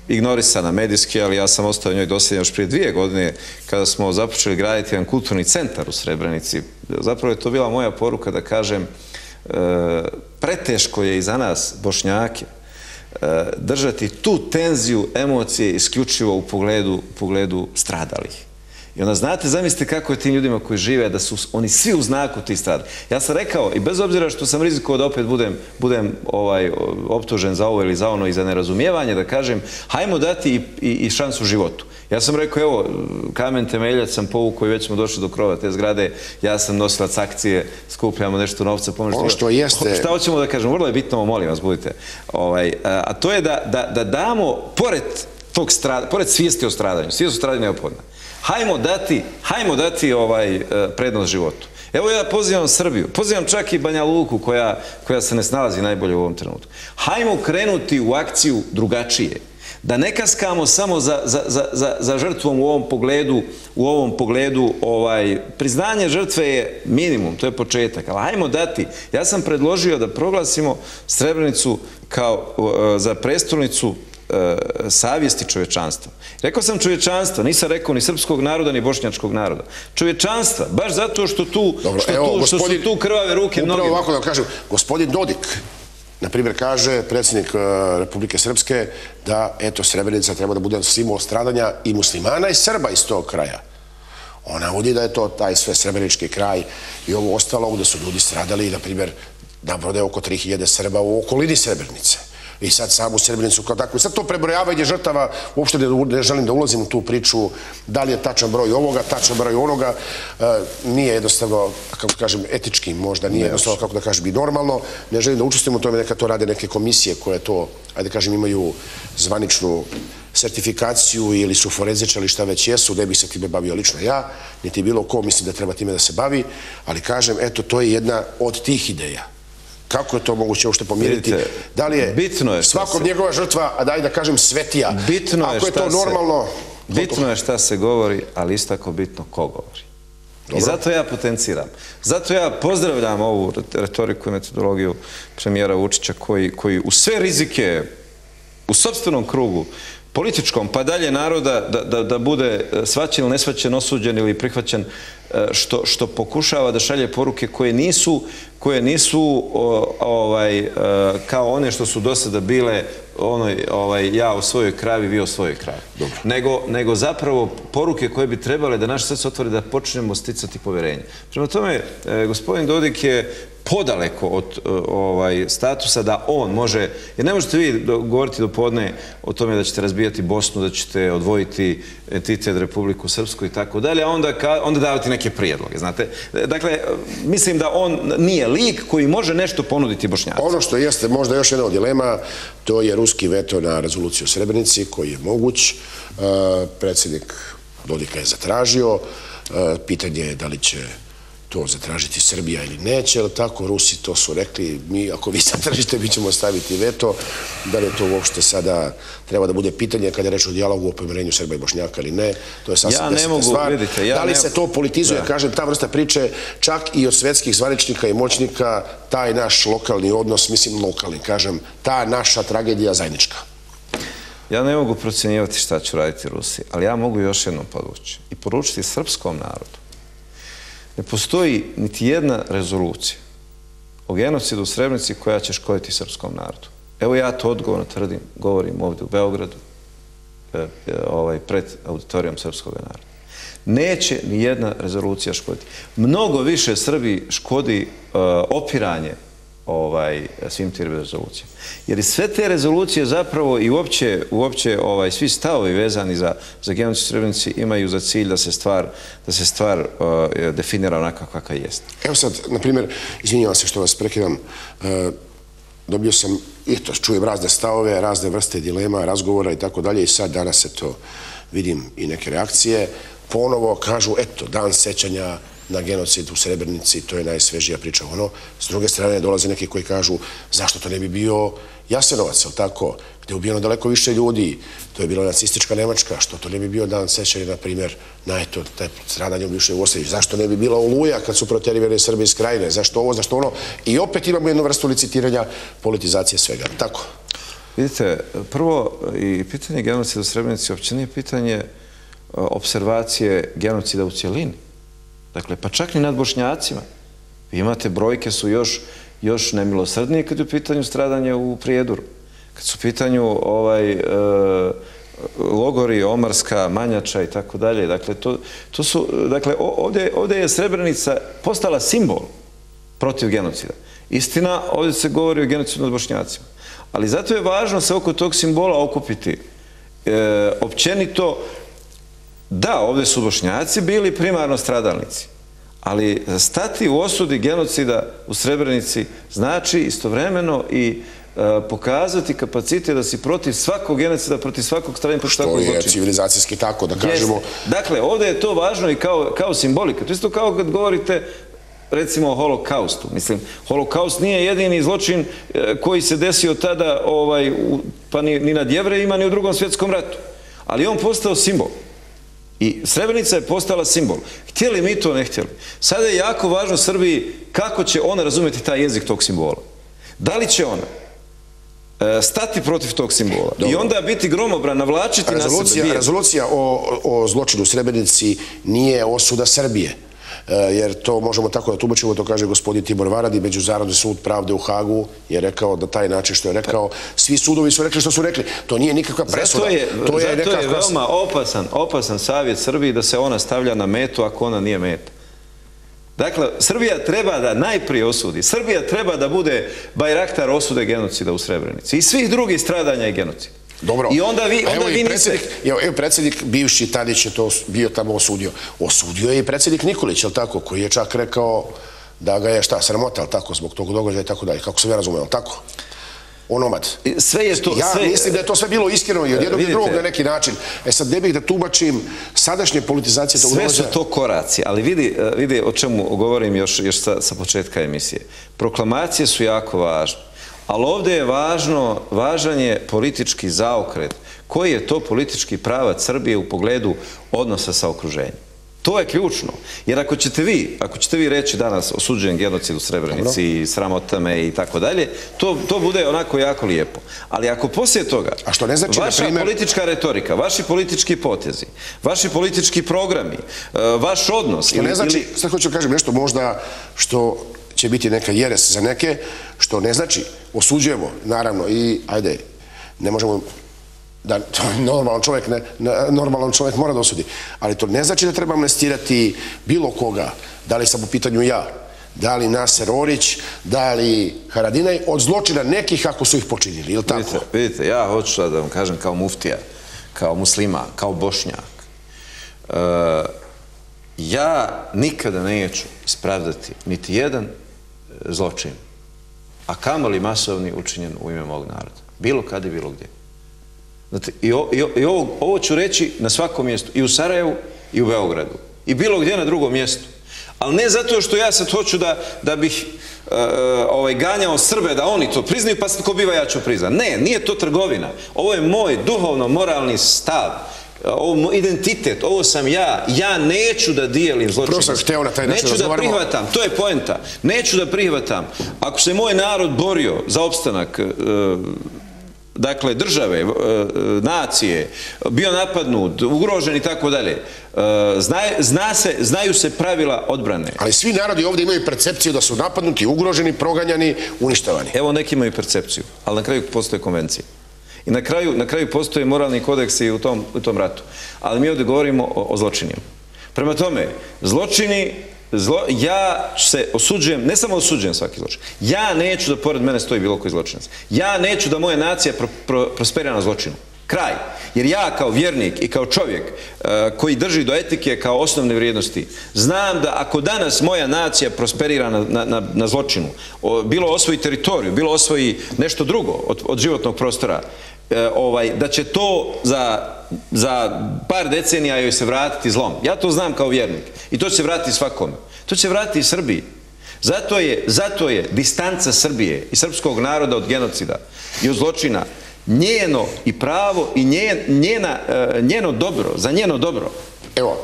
ignorisana medijski, ali ja sam ostao njoj dosljedan još prije 2 godine kada smo započeli graditi jedan kulturni centar u Srebrenici. Zapravo je to bila moja poruka da kažem, preteško je i za nas, Bošnjake, držati tu tenziju emocije isključivo u pogledu stradalih. I onda znate, zamislite kako je tim ljudima koji žive, da su oni svi u znaku tih stradalih. Ja sam rekao, i bez obzira što sam rizikovao da opet budem optužen za ovo ili za ono i za nerazumijevanje, da kažem, hajmo dati i šansu životu. Ja sam rekao, evo, kamen temeljac sam povukao i već smo došli do krova te zgrade, ja sam nosilac akcije, skupljamo nešto novca, ono što jeste... Šta hoćemo da kažem? Vrlo je bitno, molim vas, budite. A to je da damo, pored svijesti o stradanju, svijest o stradanju je neophodna, hajmo dati prednost životu. Evo ja pozivam Srbiju, pozivam čak i Banja Luku koja se ne snalazi najbolje u ovom trenutku. Hajmo krenuti u akciju drugačije. Da ne kaskamo samo za žrtvom u ovom pogledu, priznanje žrtve je minimum, to je početak, ali hajmo dati. Ja sam predložio da proglasimo Srebrenicu kao za prestolnicu savjesti čovječanstva. Rekao sam čovječanstva, nisam rekao ni srpskog naroda, ni bošnjačkog naroda. Čovječanstva, baš zato što su tu krvave ruke mnogi. Upravo ovako da kažem, gospodin Dodik, na primjer, kaže predsjednik Republike Srpske da, eto, Srebrenica treba da bude simbol stradanja i muslimana i Srba iz tog kraja. On navodi da je to taj sve srebrenički kraj i ovo ostalo gde su ljudi stradali, na primjer, nabrode oko 3000 Srba u okolini Srebrenice. I sad samu Srebrenicu kao takvu. I sad to prebrojavanje žrtava, uopšte ne želim da ulazim u tu priču, da li je tačan broj ovoga, tačan broj onoga, nije jednostavno, kako kažem, etički možda, nije jednostavno, kako da kažem, i normalno. Ne želim da učestvujem u tome, neka to rade neke komisije koje to, ajde kažem, imaju zvaničnu sertifikaciju ili su forenzičari ili šta već jesu, ne bih se time bavio lično ja, niti bilo ko mislim da treba time da se bavi, ali kažem, eto, to je jedna od tih ideja. Kako je to moguće uopšte pomiriti? Da li je svakom njegova žrtva, a daj da kažem svetija? Ako je to normalno... Bitno je šta se govori, ali isto tako bitno ko govori. I zato ja potenciram. Zato ja pozdravljam ovu retoriku i metodologiju premijera Vučića koji u sve rizike, u sopstvenom krugu, političkom, pa dalje naroda, da bude svaćen ili nesvaćen, osuđen ili prihvaćen, što pokušava da šalje poruke koje nisu kao one što su do sada bile ja o svojoj kravi, vi o svojoj kravi. Nego zapravo poruke koje bi trebale da naše srce otvore, da počnemo sticati poverenje. Prema tome, gospodin Dodik je podaleko od statusa da on može, jer ne možete vi govoriti do podne o tome da ćete razbijati Bosnu, da ćete odvojiti entitet Republiku Srpsku i tako dalje, a onda davati neke prijedloge, znate. Dakle, mislim da on nije lik koji može nešto ponuditi Bošnjacima. Ono što jeste možda još jedna od dilema, to je ruski veto na rezoluciju o Srebrenici, koji je moguć. Predsjednik Dodika je zatražio. Pitanje je da li će to zatražiti Srbija ili neće, ali tako, Rusi to su rekli, ako vi zatražite, mi ćemo staviti veto. Da li je to uopšte sada treba da bude pitanje kada je reč o dijalogu o pomirenju Srba i Bošnjaka ili ne, to je sasvim desna stvar. Da li se to politizuje, kažem, ta vrsta priče, čak i od svetskih zvaničnika i moćnika, taj naš lokalni odnos, mislim lokalni, kažem, ta naša tragedija zajednička. Ja ne mogu procjenjivati šta će raditi Rusi, ali ja mogu još jednom podvući i poručiti srpskom narodu. Ne postoji niti jedna rezolucija o genocidu u Srebrenici koja će škoditi srpskom narodu. Evo ja to odgovorno tvrdim, govorim ovdje u Beogradu, pred auditorijom srpskog naroda. Neće ni jedna rezolucija škoditi. Mnogo više Srbiji škodi opiranje svim tim rezolucijama. Jer sve te rezolucije zapravo i uopće svi stavovi vezani za genocid u Srebrenici imaju za cilj da se stvar definira onako kakva jest. Evo sad, na primjer, izvinjavam se što vas prekidam, dobio sam, čujem razne stavove, razne vrste dilema, razgovora i tako dalje i sad danas se to vidim i neke reakcije. Ponovo kažu, eto, dan sećanja na genocid u Srebrenici, to je najsvežija priča. S druge strane dolaze neki koji kažu zašto to ne bi bio Jasenovac, ali tako, gde je ubijeno daleko više ljudi, to je bila nacistička Nemačka, što to ne bi bio dan sećanja, na primjer, na stradanje u bivšoj Jugoslaviji, zašto ne bi bila Oluja kad su proterivali Srbe iz Krajine, zašto ovo, zašto ono, i opet imamo jednu vrstu licitiranja, politizacije svega, tako? Vidite, prvo, i pitanje genocida u Srebrenici uopće nije pitanje observacije genocida u cijelini. Dakle, pa čak ni nad Bošnjacima. Vi imate, brojke su još nemilosrdnije kad je u pitanju stradanje u Prijedoru. Kad su u pitanju logori, Omarska, Manjača i tako dalje. Dakle, ovdje je Srebrenica postala simbol protiv genocida. Istina, ovdje se govori o genocidu nad Bošnjacima. Ali zato je važno se oko tog simbola okupiti. Općenito, da, ovdje su Bošnjaci bili primarno stradalnici, ali stati u osudi genocida u Srebrenici znači istovremeno i pokazati kapacitet da si protiv svakog genocida, protiv svakog stradanja, protiv svakog zločina. Što je civilizacijski tako, da kažemo. Dakle, ovdje je to važno i kao simbolika. To isto kao kad govorite recimo o holokaustu. Mislim, holokaust nije jedini zločin koji se desio tada pa ni nad Jevrejima, ni u Drugom svjetskom ratu. Ali on postao simbol. I Srebrenica je postala simbol. Htjeli mi to, ne htjeli. Sada je jako važno Srbiji kako će ona razumjeti taj jezik tog simbola. Da li će ona stati protiv tog simbola i onda biti gromobran, navlačiti na sebe. Rezolucija o zločinu u Srebrenici nije osuda Srbije. Jer to možemo tako da tumačimo, to kaže gospodin Tibor Varadi, Međunarodni sud pravde u Hagu je rekao da taj način što je rekao, svi sudovi su rekli što su rekli. To nije nikakva presuda. Zato je veoma opasan savjet Srbiji da se ona stavlja na metu ako ona nije meta. Dakle, Srbija treba da najprije osudi. Srbija treba da bude bajraktar osude genocida u Srebrenici i svih drugih stradanja i genocida. Dobro. I onda vi niste... Evo predsjednik bivši Tadić je to bio tamo osudio. Osudio je i predsjednik Nikolić, je li tako, koji je čak rekao da ga je sramota, je li tako, zbog tog događaja i tako dalje. Kako sam ja razumio, je li tako? Onomad. Ja mislim da je to sve bilo iskreno i od jednog i drugog na neki način. Sad ne bih da tumačim sadašnje politizacije tog događaja. Sve su to koraci, ali vidi o čemu govorim još sa početka emisije. Proklamacije su jako važne. Ali ovdje je važan je politički zaokret. Koji je to politički pravac Srbije u pogledu odnosa sa okruženjem? To je ključno. Jer ako ćete vi reći danas osuđujem genocid u Srebrenici i sramota me i tako dalje, to bude onako jako lijepo. Ali ako poslije toga vaša politička retorika, vaši politički potezi, vaši politički programi, vaš odnos... Što ne znači, sad hoću kažem nešto možda što će biti neka jeres za neke, što ne znači, osuđujemo, naravno, i ajde, ne možemo da normalan čovjek mora da osudi, ali to ne znači da treba amnestirati bilo koga, da li sam u pitanju ja, da li Naser Orić, da li Haradinaj, od zločina nekih ako su ih počinili, ili tako? Vidite, ja hoću da vam kažem kao muftija, kao musliman, kao bošnjak, ja nikada neću ispravdati niti jedan zločin, a kamoli masovni učinjen u ime mog naroda. Bilo kad i bilo gdje. I ovo ću reći na svakom mjestu, i u Sarajevu, i u Beogradu, i bilo gdje na drugom mjestu. Ali ne zato što ja sad hoću da bih ganjao Srbe, da oni to priznaju, pa ko biva ja ću priznat. Ne, nije to trgovina. Ovo je moj duhovno-moralni stav. Ovo identitet, ovo sam ja. Ja neću da dijelim zločine. Neću da prihvatam, to je poenta. Neću da prihvatam. Ako se moj narod borio za opstanak dakle države, nacije, bio napadnut, ugrožen i tako dalje, znaju se pravila odbrane. Ali svi narodi ovdje imaju percepciju da su napadnuti, ugroženi, proganjani, uništavani. Evo, neki imaju percepciju, ali na kraju postoje konvencije. I na kraju postoje moralni kodeksi u tom ratu. Ali mi ovdje govorimo o zločinima. Prema tome, zločini, ja se osuđujem, ne samo osuđujem svaki zločin, ja neću da pored mene stoji bilo koji zločinac. Ja neću da moja nacija prosperira na zločinu. Kraj. Jer ja kao vjernik i kao čovjek koji drži do etike kao osnovne vrijednosti, znam da ako danas moja nacija prosperira na zločinu, bilo osvoji teritoriju, bilo osvoji nešto drugo od životnog prostora, da će to za par decenija joj se vratiti zlom. Ja to znam kao vjernik. I to će se vratiti svakome. To će se vratiti i Srbiji. Zato je distanca Srbije i srpskog naroda od genocida i od zločina njeno i pravo i njeno dobro, za njeno dobro. Evo,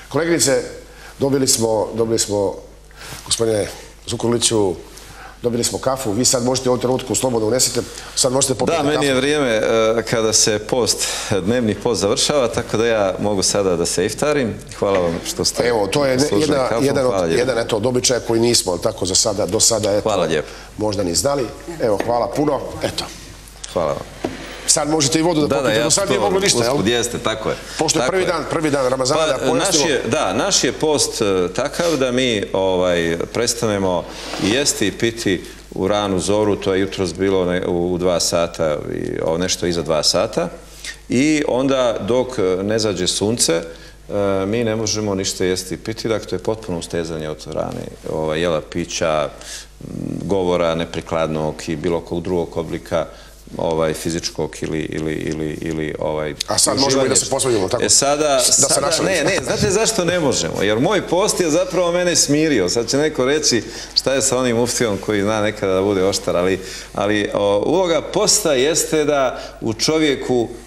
koleginice, dobili smo, gospodine Zukorliću, dobili smo kafu, vi sad možete u ovom trenutku slobodno unesite, sad možete popiti kafu. Da, meni je vrijeme kada se dnevni post završava, tako da ja mogu sada da se iftarim. Hvala vam što ste... Evo, to je jedan od običaja koji nismo, tako za sada, do sada, možda ni znali. Evo, hvala puno, eto. Hvala vam. Sad možete i vodu da popite, do sad nije moglo ništa, jel? Jeste, tako je. Pošto je prvi dan Ramazana, da pojasnimo. Da, naš je post takav da mi prestanemo jesti i piti u ranu zoru, to je jutros bilo u 2 sata, nešto iza 2 sata. I onda dok ne zađe sunce, mi ne možemo ništa jesti i piti, dakle to je potpuno ustezanje od rane, jela, pića, govora neprikladnog i bilo kog drugog oblika fizičkog ili A sad možemo i da se posvedimo, tako? Sada, ne, znate zašto ne možemo? Jer moj post je zapravo mene smirio. Sad će neko reći šta je sa onim muftijom koji zna nekada da bude oštar, ali uloga posta jeste da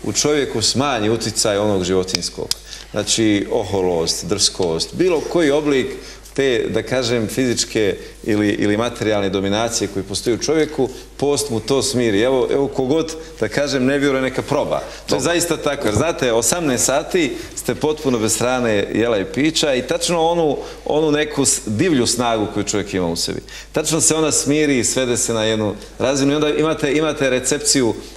u čovjeku smanji uticaj onog životinjskog. Znači, oholost, drskost, bilo koji oblik te, da kažem, fizičke ili materijalne dominacije koje postoji u čovjeku, post mu to smiri. Evo kogod, da kažem, ne vjeruje, neka proba. To je zaista tako. Jer znate, 18 sati ste potpuno bez hrane, jela i pića i tačno onu neku divlju snagu koju čovjek ima u sebi. Tačno se ona smiri i svede se na jednu razinu i onda imate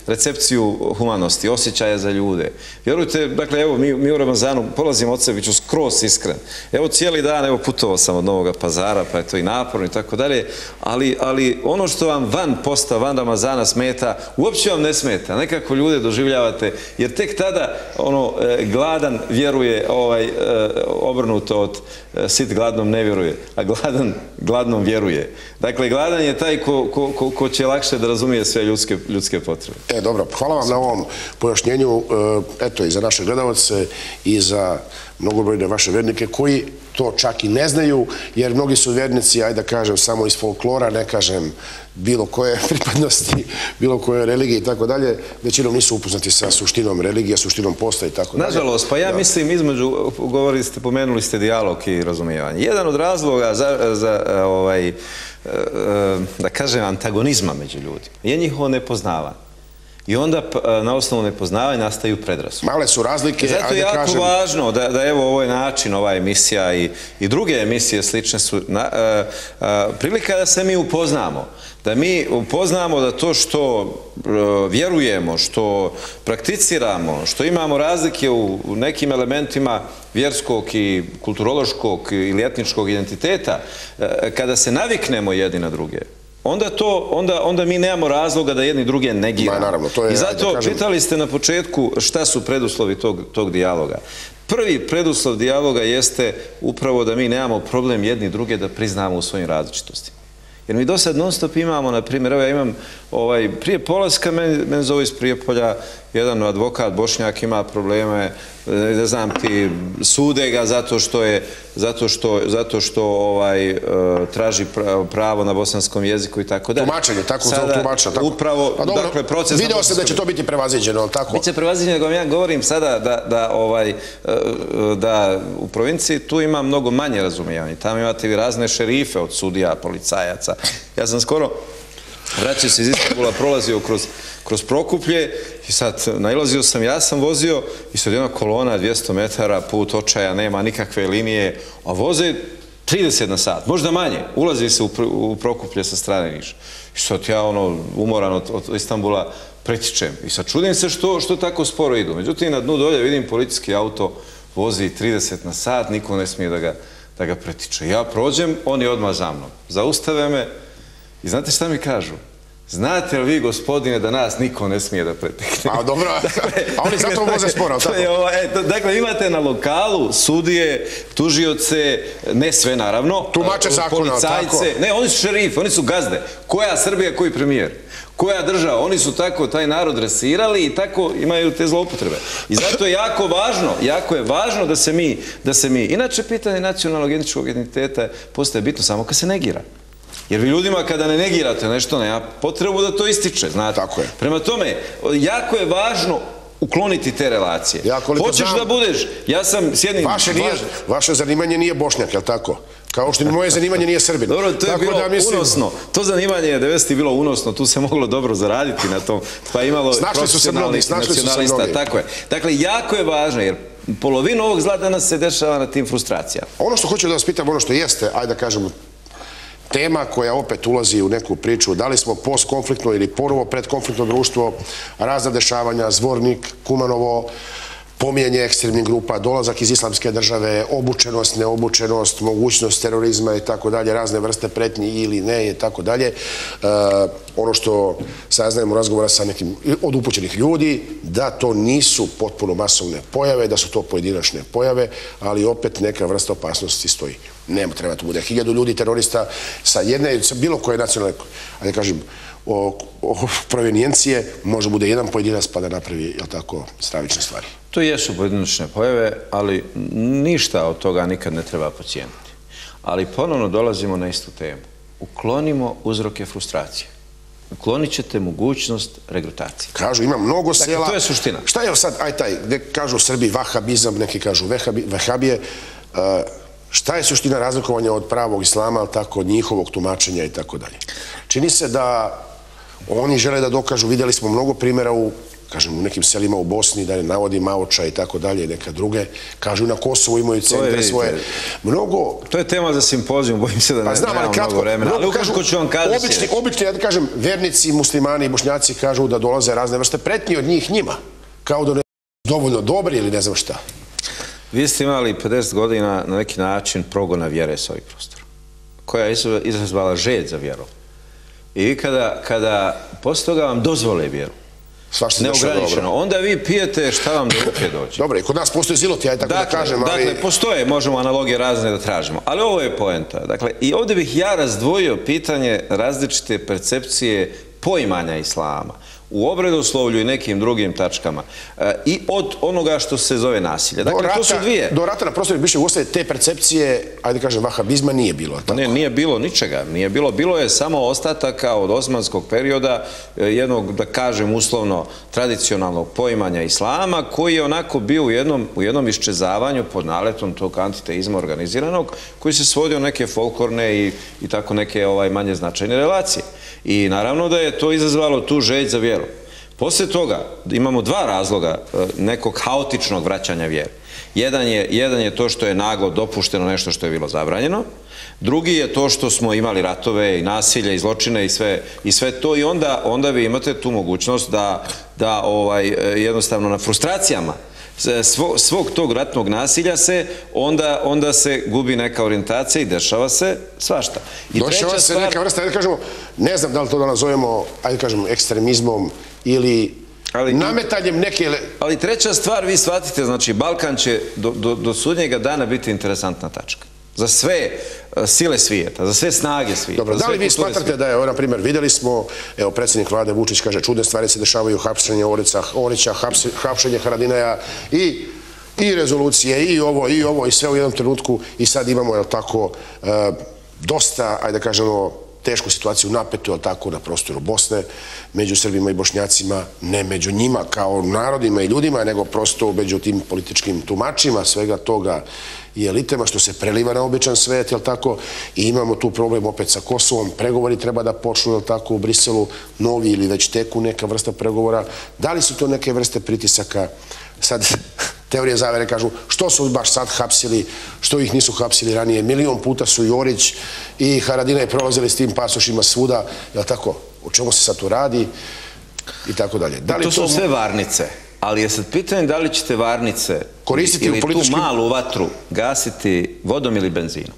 recepciju humanosti, osjećaja za ljude. Vjerujte, dakle, evo, mi u Ramazanu polazimo od sebe, ću skroz iskren. Evo, cijeli dan, evo, putovao sam od Novog Pazara, pa je to i naporno i tako dalje, ali ono što vam van posta, van Ramazana smeta, uopće vam ne smeta. Nekako ljude doživljavate, jer tek tada gladan vjeruje, obrnuto od sit gladnom ne vjeruje, a gladnom vjeruje. Dakle, gladan je taj ko će lakše da razumije sve ljudske potrebe. Dobro, hvala vam na ovom pojašnjenju, eto, i za naše gledalce i za mnogobrojne vaše vernike koji to čak i ne znaju, jer mnogi su vernici, ajde da kažem, samo iz folklora, ne kažem bilo koje pripadnosti, bilo koje religije i tako dalje, većinom nisu upoznati sa suštinom religije, suštinom posta i tako dalje. Nažalost, pa ja mislim između, pomenuli ste dijalog i razumijevanje. Jedan od razloga za da kažem, antagonizma među ljudima je njihovo nepoznavanje. I onda na osnovu nepoznavanja nastaju predrasude. Male su razlike, zato je jako važno da evo ovaj način, ova emisija i druge emisije slične su prilika da se mi upoznamo. Da mi upoznamo da to što vjerujemo, što prakticiramo, što imamo razlike u nekim elementima vjerskog i kulturološkog ili etničkog identiteta, kada se naviknemo jedni na druge, onda mi nemamo razloga da jedni druge negiramo. I zato pitali ste na početku šta su preduslovi tog dijaloga. Prvi preduslov dijaloga jeste upravo da mi nemamo problem jedni druge da priznamo u svojim različitostima. Jer mi do sad non stop imamo, na primjer, evo ja imam, prije polaska mene zove iz Prijepolja, jedan advokat Bošnjak ima probleme, ne znam ti, sude ga zato što traži pravo na bosanskom jeziku i tako dalje. Tumačenje, tako zove tumača. Upravo, dakle, proces... Video se da će to biti prevaziđeno, ali tako? Biće prevaziđeno, nego ja govorim sada da u provinciji tu ima mnogo manje razumijevanja. Tamo imate i razne šerife od sudija, policajaca. Ja sam skoro vraćao se iz Istanbula, prolazio kroz Prokuplje i sad nailazio sam, ja sam vozio i sad jedna kolona 200 metara, put očaja, nema nikakve linije, a voze 30 na sat, možda manje, ulazi se u Prokuplje sa strane Niša. I sad ja umoran od Istanbula pretičem i sad čudim se što tako sporo idu. Međutim, na dnu dolje vidim policijski auto, vozi 30 na sat, niko ne smije da ga pretiče. Ja prođem, oni odmah za mnom. Zaustave me i znate šta mi kažu? Znate li vi, gospodine, da nas niko ne smije da pretekne? A dobro, a oni zato voze sporo, tako? Dakle, imate na lokalu sudije, tužioce, ne sve naravno, tumače zakona, tako? Ne, oni su šerifi, oni su gazde. Koja Srbija, koji premijer? Koja država? Oni su tako taj narod dresirali i tako imaju te zloupotrebe. I zato je jako je važno da se mi, inače pitanje nacionalnog etničkog identiteta postaje bitno samo kad se negira. Jer vi ljudima kada ne negirate nešto, nema potrebu da to ističe, znate. Tako je. Prema tome, jako je važno ukloniti te relacije. Hoćeš da budeš, ja sam s jednim... Vaše zanimanje nije Bošnjak, je li tako? Kao što moje zanimanje nije Srbin. Dobro, to je bilo unosno. To zanimanje je 90. bilo unosno, tu se moglo dobro zaraditi na tom. Pa imalo profesionalnih nacionalista, tako je. Dakle, jako je važno, jer polovinu ovog zla danas se dešava na tim frustracijama. Ono što hoću da vas pitam, ono što jeste, ajde da kažemo, tema koja opet ulazi u neku priču, da li smo postkonfliktno ili ponovo predkonfliktno društvo, razna dešavanja, Zvornik, Kumanovo, pominjanje ekstremnih grupa, dolazak iz islamske države, obučenost, neobučenost, mogućnost terorizma i tako dalje, razne vrste pretnji ili ne i tako dalje. Ono što saznajemo razgovora sa nekim od upućenih ljudi, da to nisu potpuno masovne pojave, da su to pojedinačne pojave, ali opet neka vrsta opasnosti stoji. Nema, treba to bude 1000 ljudi terorista sa bilo koje nacionalne, ajde kažem, provenijencije, može bude jedan pojedinac pa da napravi, jel tako, stravične stvari. To jesu pojedinačne pojave, ali ništa od toga nikad ne treba podcijeniti. Ali ponovno dolazimo na istu temu. Uklonimo uzroke frustracije. Uklonit ćete mogućnost regrutacije. Kažu, ima mnogo sela... Dakle, to je suština. Šta je sad, aj taj, gde kažu u Srbiji vahabizam, neki kažu vehabije, šta je suština razlikovanja od pravog islama, ali tako, od njihovog tumačenja i tako dalje? Čini se da oni žele da dokažu, vidjeli smo mnogo primjera u nekim selima u Bosni, da ne navodi Maoča i tako dalje, neka druge, kažu na Kosovu imaju centre svoje. Mnogo... To je tema za simpozijum, bojim se da nemamo mnogo vremena, ali ukratko ću vam kazati. Obični, ja da kažem, vernici, muslimani i bošnjaci kažu da dolaze razne vrste pretnji od njih njima, kao da ne su dovoljno dobri ili ne znam šta. Vi ste imali 50 godina na neki način progona vjere s ovih prostora, koja je izazvala želj za vjerom. I kada posle toga vam dozvole vjeru, neograničeno, onda vi pijete šta vam do ruke dođe. Dobro, i kod nas postoje ziloti, ja tako da kažem, ali... Dakle, postoje, možemo analogije razne da tražimo, ali ovo je poenta. Dakle, i ovdje bih ja razdvojio pitanje različite percepcije poimanja islama u obredoslovlju i nekim drugim tačkama i od onoga što se zove nasilje. Dakle, to su dvije. Do rata na prostoru bivše Jugoslavije te percepcije, ajde kažem, vahabizma nije bilo. Ne, nije bilo ničega. Bilo je samo ostataka od osmanskog perioda, jednog, da kažem, uslovno tradicionalnog poimanja islama, koji je onako bio u jednom iščezavanju pod naletom tog antiteizma organiziranog, koji se svodio neke folklorne i tako neke manje značajne relacije. I naravno da je to izazvalo tu želj za vjeru. Poslije toga imamo dva razloga nekog haotičnog vraćanja vjere. Jedan je to što je naglo dopušteno nešto što je bilo zabranjeno. Drugi je to što smo imali ratove i nasilje i zločine i sve to i onda vi imate tu mogućnost da jednostavno na frustracijama svog tog ratnog nasilja onda se gubi neka orijentacija i dešava se svašta. Dešava se neka vrsta, ajde kažemo, ne znam da li to da nazovemo, ajde kažemo, ekstremizmom ili nametanjem neke... Ali treća stvar, vi shvatite, znači Balkan će do sudnjega dana biti interesantna tačka. Za sve sile svijeta, za sve snage svijeta. Dobro, da li vi smatrate da je, na primjer, videli smo, evo, predsjednik vlade Vučić kaže, čudne stvari se dešavaju, hapšenje Orića, hapšenje Haradinaja i rezolucije, i ovo, i sve u jednom trenutku, i sad imamo, jel tako, dosta, ajde da kažemo, tešku situaciju napetu, jel tako, na prostoru Bosne, među Srbima i Bošnjacima, ne među njima kao narodima i ljudima, nego prosto među tim političkim tumačima svega toga i elitama, što se preliva na običan svet, jel tako, i imamo tu problem opet sa Kosovom, pregovori treba da počnu, jel tako, u Briselu, novi ili već teku neka vrsta pregovora. Da li su to neke vrste pritisaka? Sad, teorije zavere kažu, što su baš sad hapsili, što ih nisu hapsili ranije? Milion puta su i Orić i Haradinaj prolazili s tim pasošima svuda, jel tako, o čemu se sad tu radi i tako dalje. To su sve varnice. Ali je sad pitanje da li ćete varnice ili tu malu vatru gasiti vodom ili benzinom.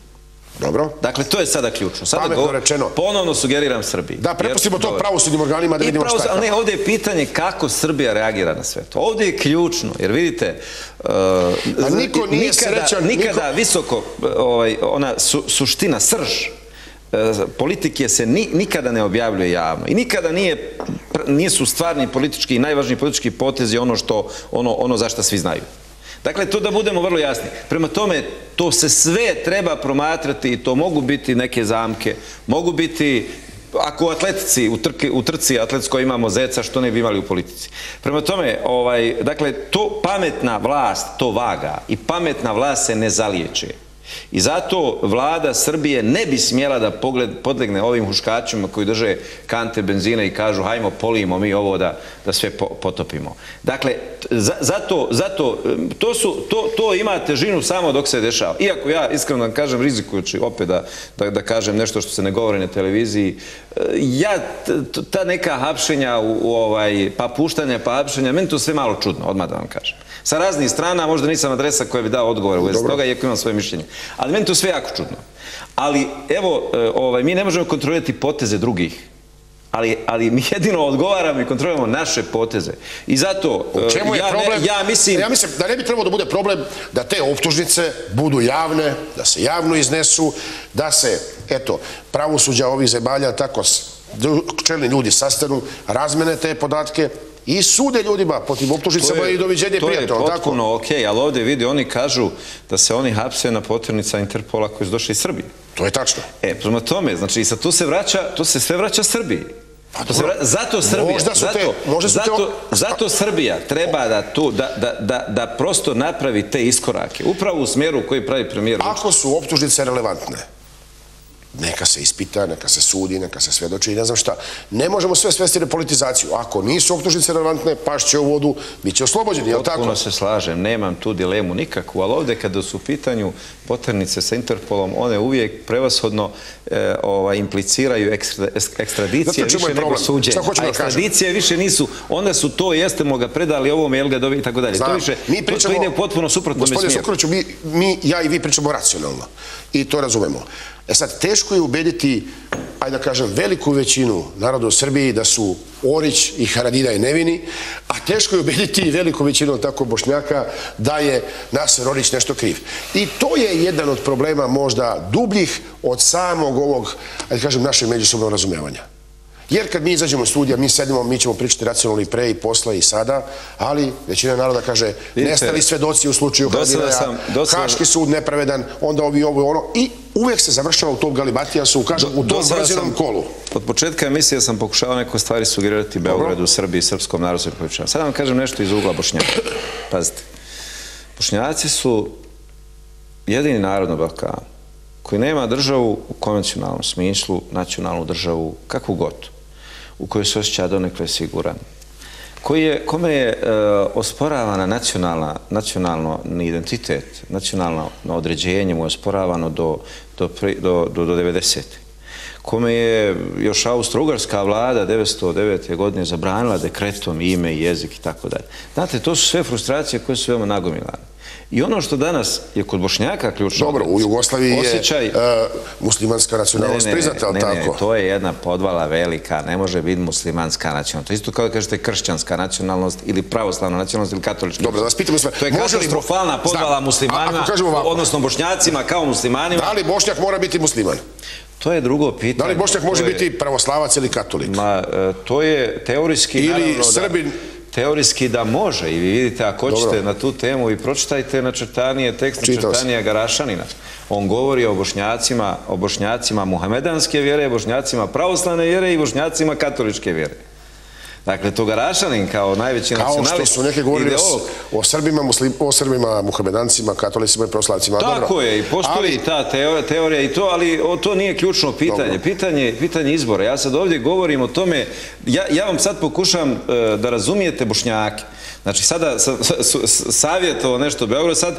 Dobro. Dakle, to je sada ključno. Pametno rečeno. Ponovno sugeriram Srbiji. Da, prepustimo to pravosudnim organima da vidimo šta je. Ali ne, ovdje je pitanje kako Srbija reagira na sve to. Ovdje je ključno, jer vidite, nikada visoko, ona suština, srž politike se nikada ne objavljuje javno i nikada nisu stvarni politički i najvažniji politički potezi ono za što svi znaju. Dakle, to da budemo vrlo jasni. Prema tome, to se sve treba promatrati i to mogu biti neke zamke, mogu biti, ako u atletici, u trci atletskoj imamo zeca, što ne bi imali u politici. Prema tome, dakle, to pametna vlast to vaga i pametna vlast se ne zaliječe. I zato vlada Srbije ne bi smjela da podlegne ovim huškačima koji drže kante benzina i kažu hajmo polijemo mi ovo da sve potopimo. Dakle, zato to ima težinu samo dok se dešava. Iako ja iskreno da kažem, rizikujući opet da kažem nešto što se ne govori na televiziji, ta neka hapšenja pa puštanja pa hapšenja, meni to sve malo čudno, odmah da vam kažem. Sa raznih strana, možda nisam adresa koja bi dao odgovor u vezi toga, iako imam svoje mišljenje. Ali meni to sve jako čudno. Ali, evo, mi ne možemo kontrolirati poteze drugih. Ali mi jedino odgovaramo i kontroliramo naše poteze. I zato, ja mislim... Ja mislim da ne bi trebalo da bude problem da te optužnice budu javne, da se javno iznesu, da se, eto, pravosuđa ovih zemalja, tako čelni ljudi sastanu, razmene te podatke i sude ljudima po tim optužnicama i doviđenje prijatelja. To je potpuno okej, ali ovdje vidi, oni kažu da se oni hapse na poternica Interpola koji su došli iz Srbije. To je tačno. Prema tome, znači, sad to se sve vraća Srbiji. Zato Srbija treba da prosto napravi te iskorake, upravo u smjeru koji pravi premijer Vučić. Ako su optužnice relevantne, neka se ispita, neka se sudi, neka se svedoči i ne znam šta. Ne možemo sve svesti na politizaciju. Ako nisu optužnice relevantne, pašće u vodu, bit će oslobođeni, je li tako? Potpuno se slažem, nemam tu dilemu nikakvu, ali ovdje kada su u pitanju poternice sa Interpolom, one uvijek prevashodno impliciraju ekstradicije više nego suđenje. A ekstradicije više nisu, onda su to, jestemo ga predali ovome, jel ga dobili i tako dalje. To ide u potpuno suprotnom smjeru. Gospodine Sokoliću, ja i vi pričamo racionalno i to razumemo. Sad, teško je ubediti, ajde da kažem, veliku većinu naroda u Srbiji da su Orić i Haradinaj nevini, a teško je ubediti veliku većinu tako Bošnjaka da je Naser Orić nešto kriv. I to je jedan od problema možda dubljih od samog ovog, ajde da kažem, našeg međusobnog razumevanja. Jer kad mi izađemo iz studija, mi sedimo, mi ćemo pričati racionalno i pre i posle i sada, ali većina naroda kaže nestali svedoci u slučaju Haradinaja, Haški sud nepravedan, onda ovi ovo ono i uvek se završava u tom galibatijasu, kažem, u tom brzinom kolu. Od početka emisije sam pokušao neko stvari sugerirati Beogradu, Srbiji, srpskom narodu. Sada vam kažem nešto iz ugla Bošnjaka. Pazite, Bošnjaci su jedini narod na Balkanu koji nema državu u konvencionalnom smislu, nacionalnu državu, kakvu god, u kojoj se osjeća donekle siguran, kome je osporavana nacionalni identitet, nacionalno određenje mu je osporavano do 90. Kome je još Austro-Ugarska vlada 1909. godine zabranila dekretom ime, jezik i tako dalje. Znate, to su sve frustracije koje su veoma nagomilane. I ono što danas je kod Bošnjaka ključno... Dobro, u Jugoslaviji je muslimanska nacionalnost priznata, ali tako? Ne, to je jedna podvala velika, ne može biti muslimanska nacionalnost. To je isto kao da kažete kršćanska nacionalnost ili pravoslavna nacionalnost ili katolička. Dobro, da vas pitamo sve. To je katastrofalna podvala muslimanima, odnosno Bošnjacima kao muslimanima. Da li Bošnjak mora biti musliman? To je drugo pitanje. Da li Bošnjak može biti pravoslavac ili katolik? To je teorijski... Ili Srbin... Teorijski da može i vi vidite, ako hoćete na tu temu i pročitajte načrtanije tekst načrtanija Garašanina. On govori o Bošnjacima muhamedanske vjere, Bošnjacima pravoslavne vjere i Bošnjacima katoličke vjere. Dakle, to Garašanin kao najveći nacionalist... Kao što su neki govorili o Srbima, muhamedancima, katolicima i pravoslavcima. Tako je, i postoji ta teorija i to, ali to nije ključno pitanje. Pitanje izbora. Ja sad ovdje govorim o tome, ja vam sad pokušam da razumijete Bošnjake. Znači, sada savjetovo nešto Beograd sad,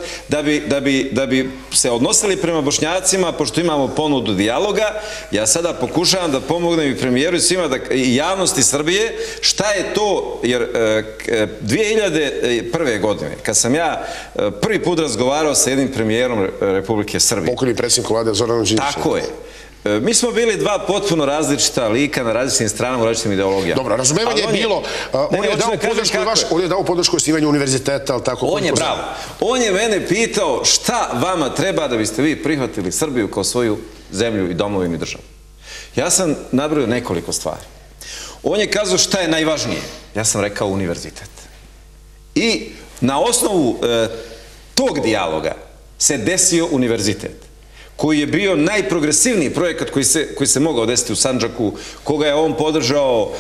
da bi se odnosili prema Bošnjacima, pošto imamo ponudu dijaloga, ja sada pokušavam da pomognem i premijeru i svima i javnosti Srbije, šta je to, jer 2001. godine, kad sam ja prvi put razgovarao sa jednim premijerom Republike Srbije. Pokojni predsjednik vlade Zoran Đinđić. Tako je. Mi smo bili dva potpuno različita lika na različitim stranama, u različitim ideologijama. Dobro, razumevanje je bilo, on je dao podršku osnivanju univerziteta, ali tako... On je bravo. On je mene pitao šta vama treba da biste vi prihvatili Srbiju kao svoju zemlju i domovinu i državu. Ja sam nabrojio nekoliko stvari. On je kazao šta je najvažnije. Ja sam rekao univerzitet. I na osnovu tog dijaloga se desio univerzitet, koji je bio najprogresivniji projekat koji se mogao desiti u Sandžaku, koga je on podržao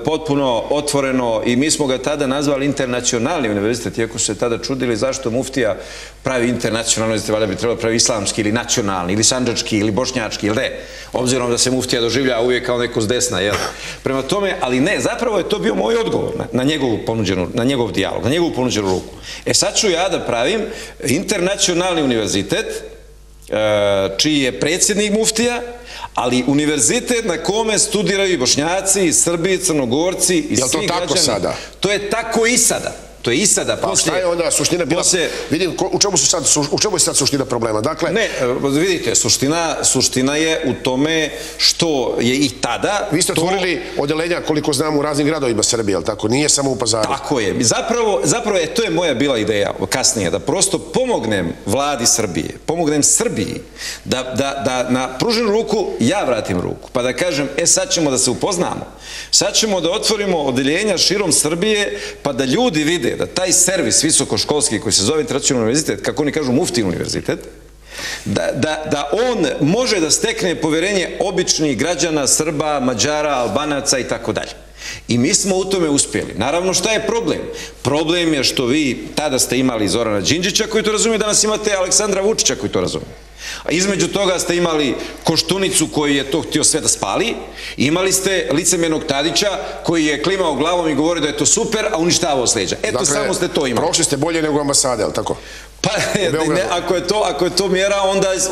potpuno otvoreno i mi smo ga tada nazvali internacionalni univerzitet, iako su se tada čudili zašto muftija pravi internacionalni univerzitet, valjda bi trebalo pravi islamski ili nacionalni, ili sandžački, ili bošnjački, ili ne, obzirom da se muftija doživlja uvijek kao neko s desna, jel? Prema tome, ali ne, zapravo je to bio moj odgovor na njegov dijalog, na njegovu ponuđenu ruku. Sad ću ja da pravim internacionalni univerzitet, čiji je predsjednik muftija, ali univerzitet na kome studiraju i Bošnjaci, i Srbi, i Crnogorci, i svi građani. Je li to tako sada? To je tako i sada. To je i sada. Pa šta je onda suština bila? Vidim, u čemu je sad suština problema? Dakle... Ne, vidite, suština je u tome što je i tada... Vi ste otvorili odeljenja, koliko znam, u raznim gradovima Srbije, ali tako? Nije samo u Pazaru. Tako je. Zapravo, to je moja bila ideja kasnije, da prosto pomognem vladi Srbije, pomognem Srbiji, da na pruženu ruku ja vratim ruku, pa da kažem, sad ćemo da se upoznamo, sad ćemo da otvorimo odeljenja širom Srbije, pa da ljudi vide da taj servis visokoškolski koji se zove internacionalni univerzitet, kako oni kažu muftijin univerzitet, da on može da stekne poverenje običnih građana, Srba, Mađara, Albanaca i tako dalje. I mi smo u tome uspjeli. Naravno, šta je problem? Problem je što vi tada ste imali Zorana Đinđića koji to razumije, danas imate Aleksandra Vučića koji to razumije. A između toga ste imali Koštunicu koji je to htio sve da spali, imali ste licemjernog Tadića koji je klimao glavom i govorio da je to super, a uništavao s leđa. Eto, samo ste to imali. Prošli ste bolje nego ambasade, ali tako? Pa, ako je to mjera,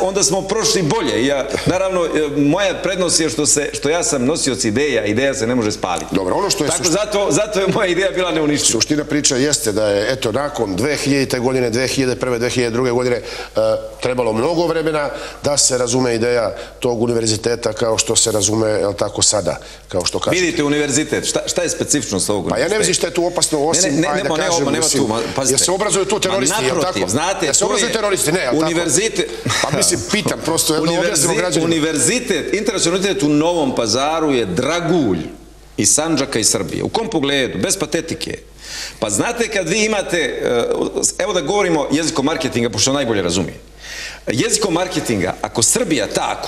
onda smo prošli bolje. Naravno, moja prednost je što ja sam nosioc ideja, ideja se ne može spaliti. Dobro, ono što je... Zato je moja ideja bila neuništiva. Suština priča jeste da je, eto, nakon 2000. godine, 2001. 2002. godine, trebalo mnogo vremena da se razume ideja tog univerziteta kao što se razume, jel tako, sada, kao što kažete. Vidite, univerzitet, šta je specifičnost ovog univerziteta? Pa ja ne vidim šta je tu opasno, osim, ajde da kažem, jer se obrazuju tu teroristi, jel tako? Znate, se obrazuju teroristi, ne, jel tako? Pa mislim, pitam, prosto, jedno objasnimo građanima. Univerzitet, internacionalni univerzitet u Novom Pazaru je dragulj iz Sandžaka i Srbije. U kom pogledu? Bez patetike. Pa znate kad vi imate, evo da govorimo jezikom marketinga, pošto najbolje razumije. Jezikom marketinga, ako Srbija ta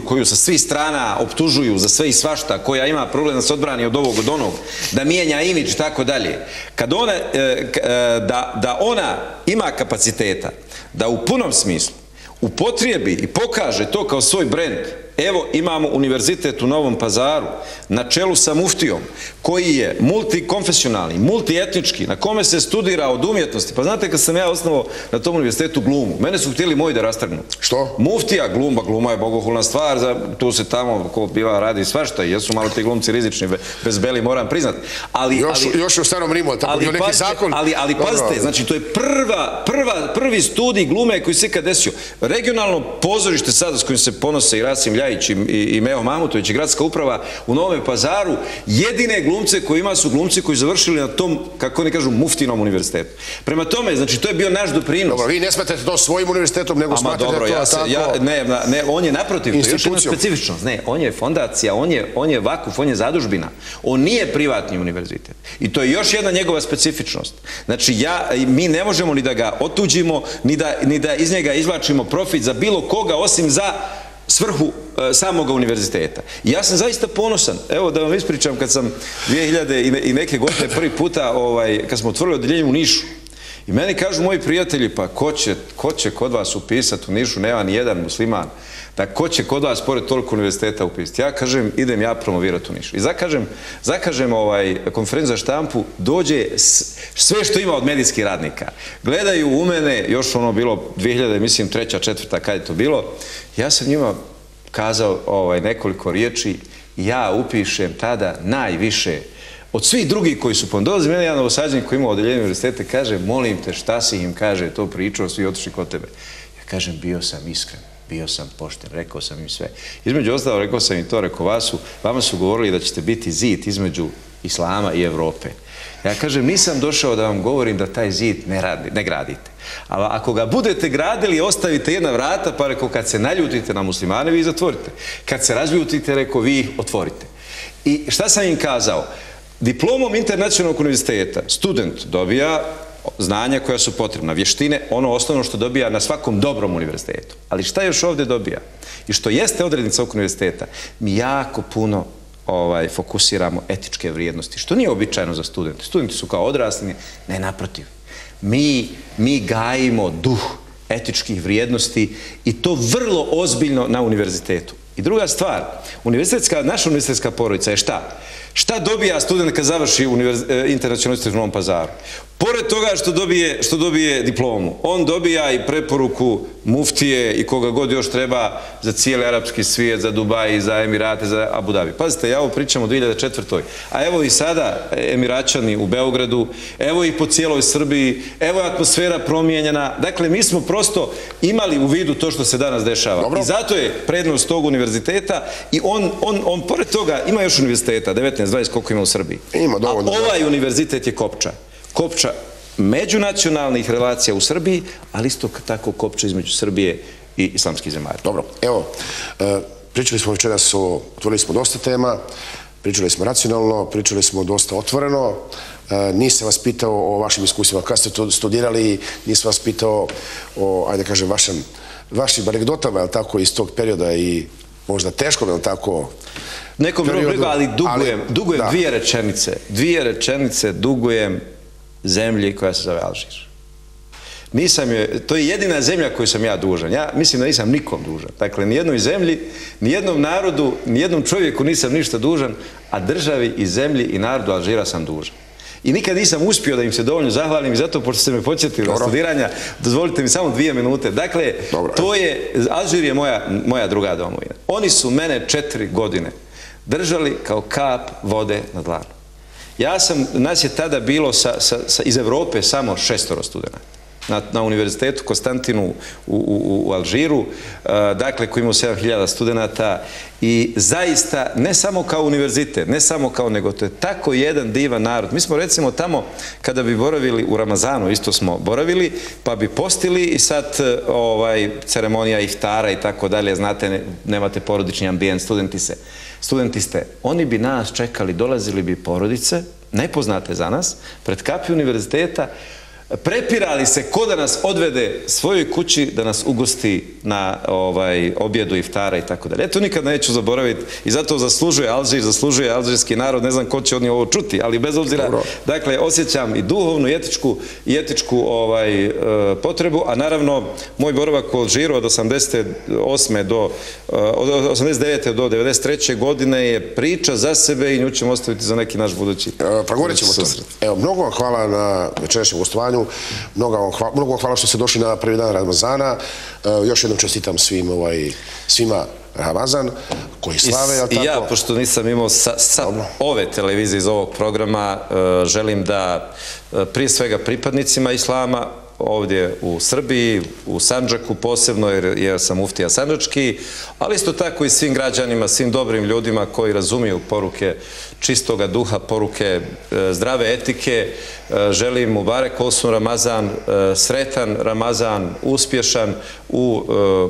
koju sa svih strana optužuju za sve i svašta, koja ima problem da se odbrani od ovog, od onog, da mijenja imidž i tako dalje, da ona ima kapaciteta da u punom smislu upotrijebi i pokaže to kao svoj brend. Evo imamo univerzitet u Novom Pazaru na čelu sa muftijom koji je multikonfesionalni, multietnički, na kome se studira od umjetnosti. Pa znate kad sam ja osnovao na tom univerzitetu glumu, mene su htjeli moji da rastrgnu. Što? Muftija, gluma je bogohulna stvar, tu se tamo ko biva radi svašta i jesu malo ti glumci rizični, bez beli moram priznat. Još u starom Rimu, tako bio neki zakon. Ali pazite, znači to je prvi studij glume koji se ikad desio. Regionalno pozorište sada s kojim se ponose i Rasim Ljajić i Meho Mahmutović i gradska uprava u Novom Pazaru, jedine glumce koji ima su glumci koji završili na tom, kako oni kažu, muftinom univerzitetu. Prema tome, znači to je bio naš doprinos. Dobro, vi ne smatrate to svojim univerzitetom, nego smatrate to tako... Ne, on je naprotiv, to je još jedna specifičnost. Ne, on je fondacija, on je vakuf, on je zadužbina. On nije privatni univerzitet. I to je još jedna njegova specifičnost. Znači, mi ne možemo ni da ga otuđimo, ni da iz njega izvlačimo profit za bilo koga, osim za svrhu samoga univerziteta. I ja sam zaista ponosan. Evo da vam ispričam kad sam 2000 i neke godine prvi puta, kad smo otvorili odeljenje u Nišu, i meni kažu moji prijatelji, pa ko će kod vas upisati u Nišu, nema ni jedan musliman, da ko će kod vas pored toliko univerziteta upisati. Ja kažem, idem ja promovirati u Nišu. I zakažem konferenciju za štampu, dođe sve što ima od medijskih radnika. Gledaju u mene, još ono bilo 2000, mislim, 3., 4., kad je to bilo, ja sam njima kazao nekoliko riječi, ja upišem tada najviše od svih drugih koji su dolazi mene jedan novosađenik koji ima odeljenje univerzitete, kaže, molim te, šta si im, kaže, to pričao, svi otišli kod tebe. Ja kažem, bio sam iskren, bio sam pošten, rekao sam im sve. Između ostalo, rekao sam im to, rekao vama su govorili da ćete biti zid između Islama i Evrope. Ja kažem, nisam došao da vam govorim da taj zid ne gradite. Ali ako ga budete gradili, ostavite jedna vrata, pa rekao, kad se naljutite na muslimane, vi ih zatvorite. Kad se razljutite, rekao, vi ih otvorite. I šta sam im kazao? Diplomom internacionalnog univerziteta student dobija znanja koja su potrebna, vještine, ono osnovno što dobija na svakom dobrom univerzitetu. Ali šta još ovdje dobija? I što jeste odrednica ovog univerziteta, mi jako puno fokusiramo etičke vrijednosti, što nije običajno za studente. Studenti su kao odrasli, ne, naprotiv. Mi gajimo duh etičkih vrijednosti i to vrlo ozbiljno na univerzitetu. I druga stvar, naša univerzitetska porodica je šta? Šta dobija student kad završi internacionalni univerzitet u Novom Pazaru? Pored toga što dobije diplomu, on dobija i preporuku muftije i koga god još treba za cijeli arapski svijet, za Dubaj, za Emirate, za Abu Dhabi. Pazite, ja ovo pričam o 2004. A evo i sada Emiraćani u Beogradu, evo i po cijeloj Srbiji, evo je atmosfera promijenjena. Dakle, mi smo prosto imali u vidu to što se danas dešava. I zato je prednost tog univerziteta i on pored toga ima još univerziteta, 19-20 koliko ima u Srbiji. A ovaj univerzitet je kopča međunacionalnih relacija u Srbiji, ali isto tako kopča između Srbije i islamskih zemalja. Dobro, evo, pričali smo večeras, otvorili smo dosta tema, pričali smo racionalno, pričali smo dosta otvoreno, nisam vas pitao o vašim iskustvima, kad ste to studirali, nisam vas pitao o, ajde kažem, vašim anegdotama, ali tako, iz tog perioda i možda teškom, ali tako, nekom drugom brigu, ali dugujem dvije rečenice dugujem zemlji koja se zove Alžir. To je jedina zemlja koju sam ja dužan. Ja mislim da nisam nikom dužan. Dakle, nijednoj zemlji, nijednom narodu, nijednom čovjeku nisam ništa dužan, a državi i zemlji i narodu Alžira sam dužan. I nikad nisam uspio da im se dovoljno zahvalim i zato, pošto ste me podsjetili na studiranja, dozvolite mi samo 2 minute. Dakle, Alžir je moja druga domovina. Oni su mene 4 godine držali kao kap vode na dlanu. Nas je tada bilo iz Evrope samo 6 studenata. na univerzitetu Konstantinu u Alžiru, dakle koji ima 7000 studenta i zaista ne samo kao univerzitet, ne samo kao, nego to je tako jedan divan narod. Mi smo recimo tamo kada bi boravili u Ramazanu, isto smo boravili, pa bi postili i sad ceremonija iftara i tako dalje, znate, nemate porodični ambijent, studenti ste, oni bi nas čekali, dolazili bi porodice, nepoznate za nas, pred kapiju univerziteta, prepirali se ko da nas odvede svojoj kući, da nas ugosti na objedu iftara i tako dalje. To nikad neću zaboraviti i zato zaslužuje Alžir, zaslužuje alžirski narod, ne znam ko će oni ovo čuti, ali bez obzira, dakle, osjećam i duhovnu i etičku potrebu, a naravno, moj boravak u Alžiru od 89. do 93. godine je priča za sebe i nju ćemo ostaviti za neki naš budući. Progovorit ćemo to. Evo, mnogo vam hvala na večerašnjem gostovanju. Mnogo vam hvala što ste došli na prvi dan Ramazana. Još jednom čestitam svima Ramazan koji slave. I ja, pošto nisam imao sa ove televizije iz ovog programa, želim da prije svega pripadnicima Islama ovdje u Srbiji, u Sandžaku posebno, jer sam muftija sandžački, ali isto tako i svim građanima, svim dobrim ljudima koji razumiju poruke čistoga duha, poruke zdrave etike. Želim Mubarek olsun Ramazan, sretan Ramazan, uspješan u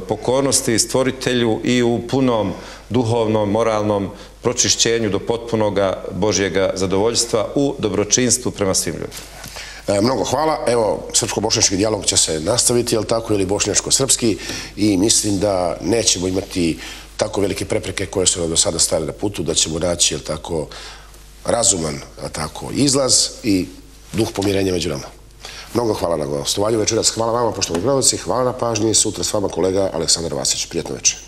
pokornosti stvoritelju i u punom duhovnom, moralnom pročišćenju do potpunoga Božjega zadovoljstva u dobročinstvu prema svim ljudima. Mnogo hvala. Evo, srpsko-bošnjački dijalog će se nastaviti, jel tako, ili bošnjačko-srpski, i mislim da nećemo imati tako velike prepreke koje su nam do sada stale na putu, da ćemo naći, jel tako, razuman, jel tako, izlaz i duh pomirenja među nama. Mnogo hvala na gostovanju večeras. Hvala vama, poštovani gledalci, hvala na pažnji. Sutra s vama kolega Aleksandar Vasić. Prijetno večer.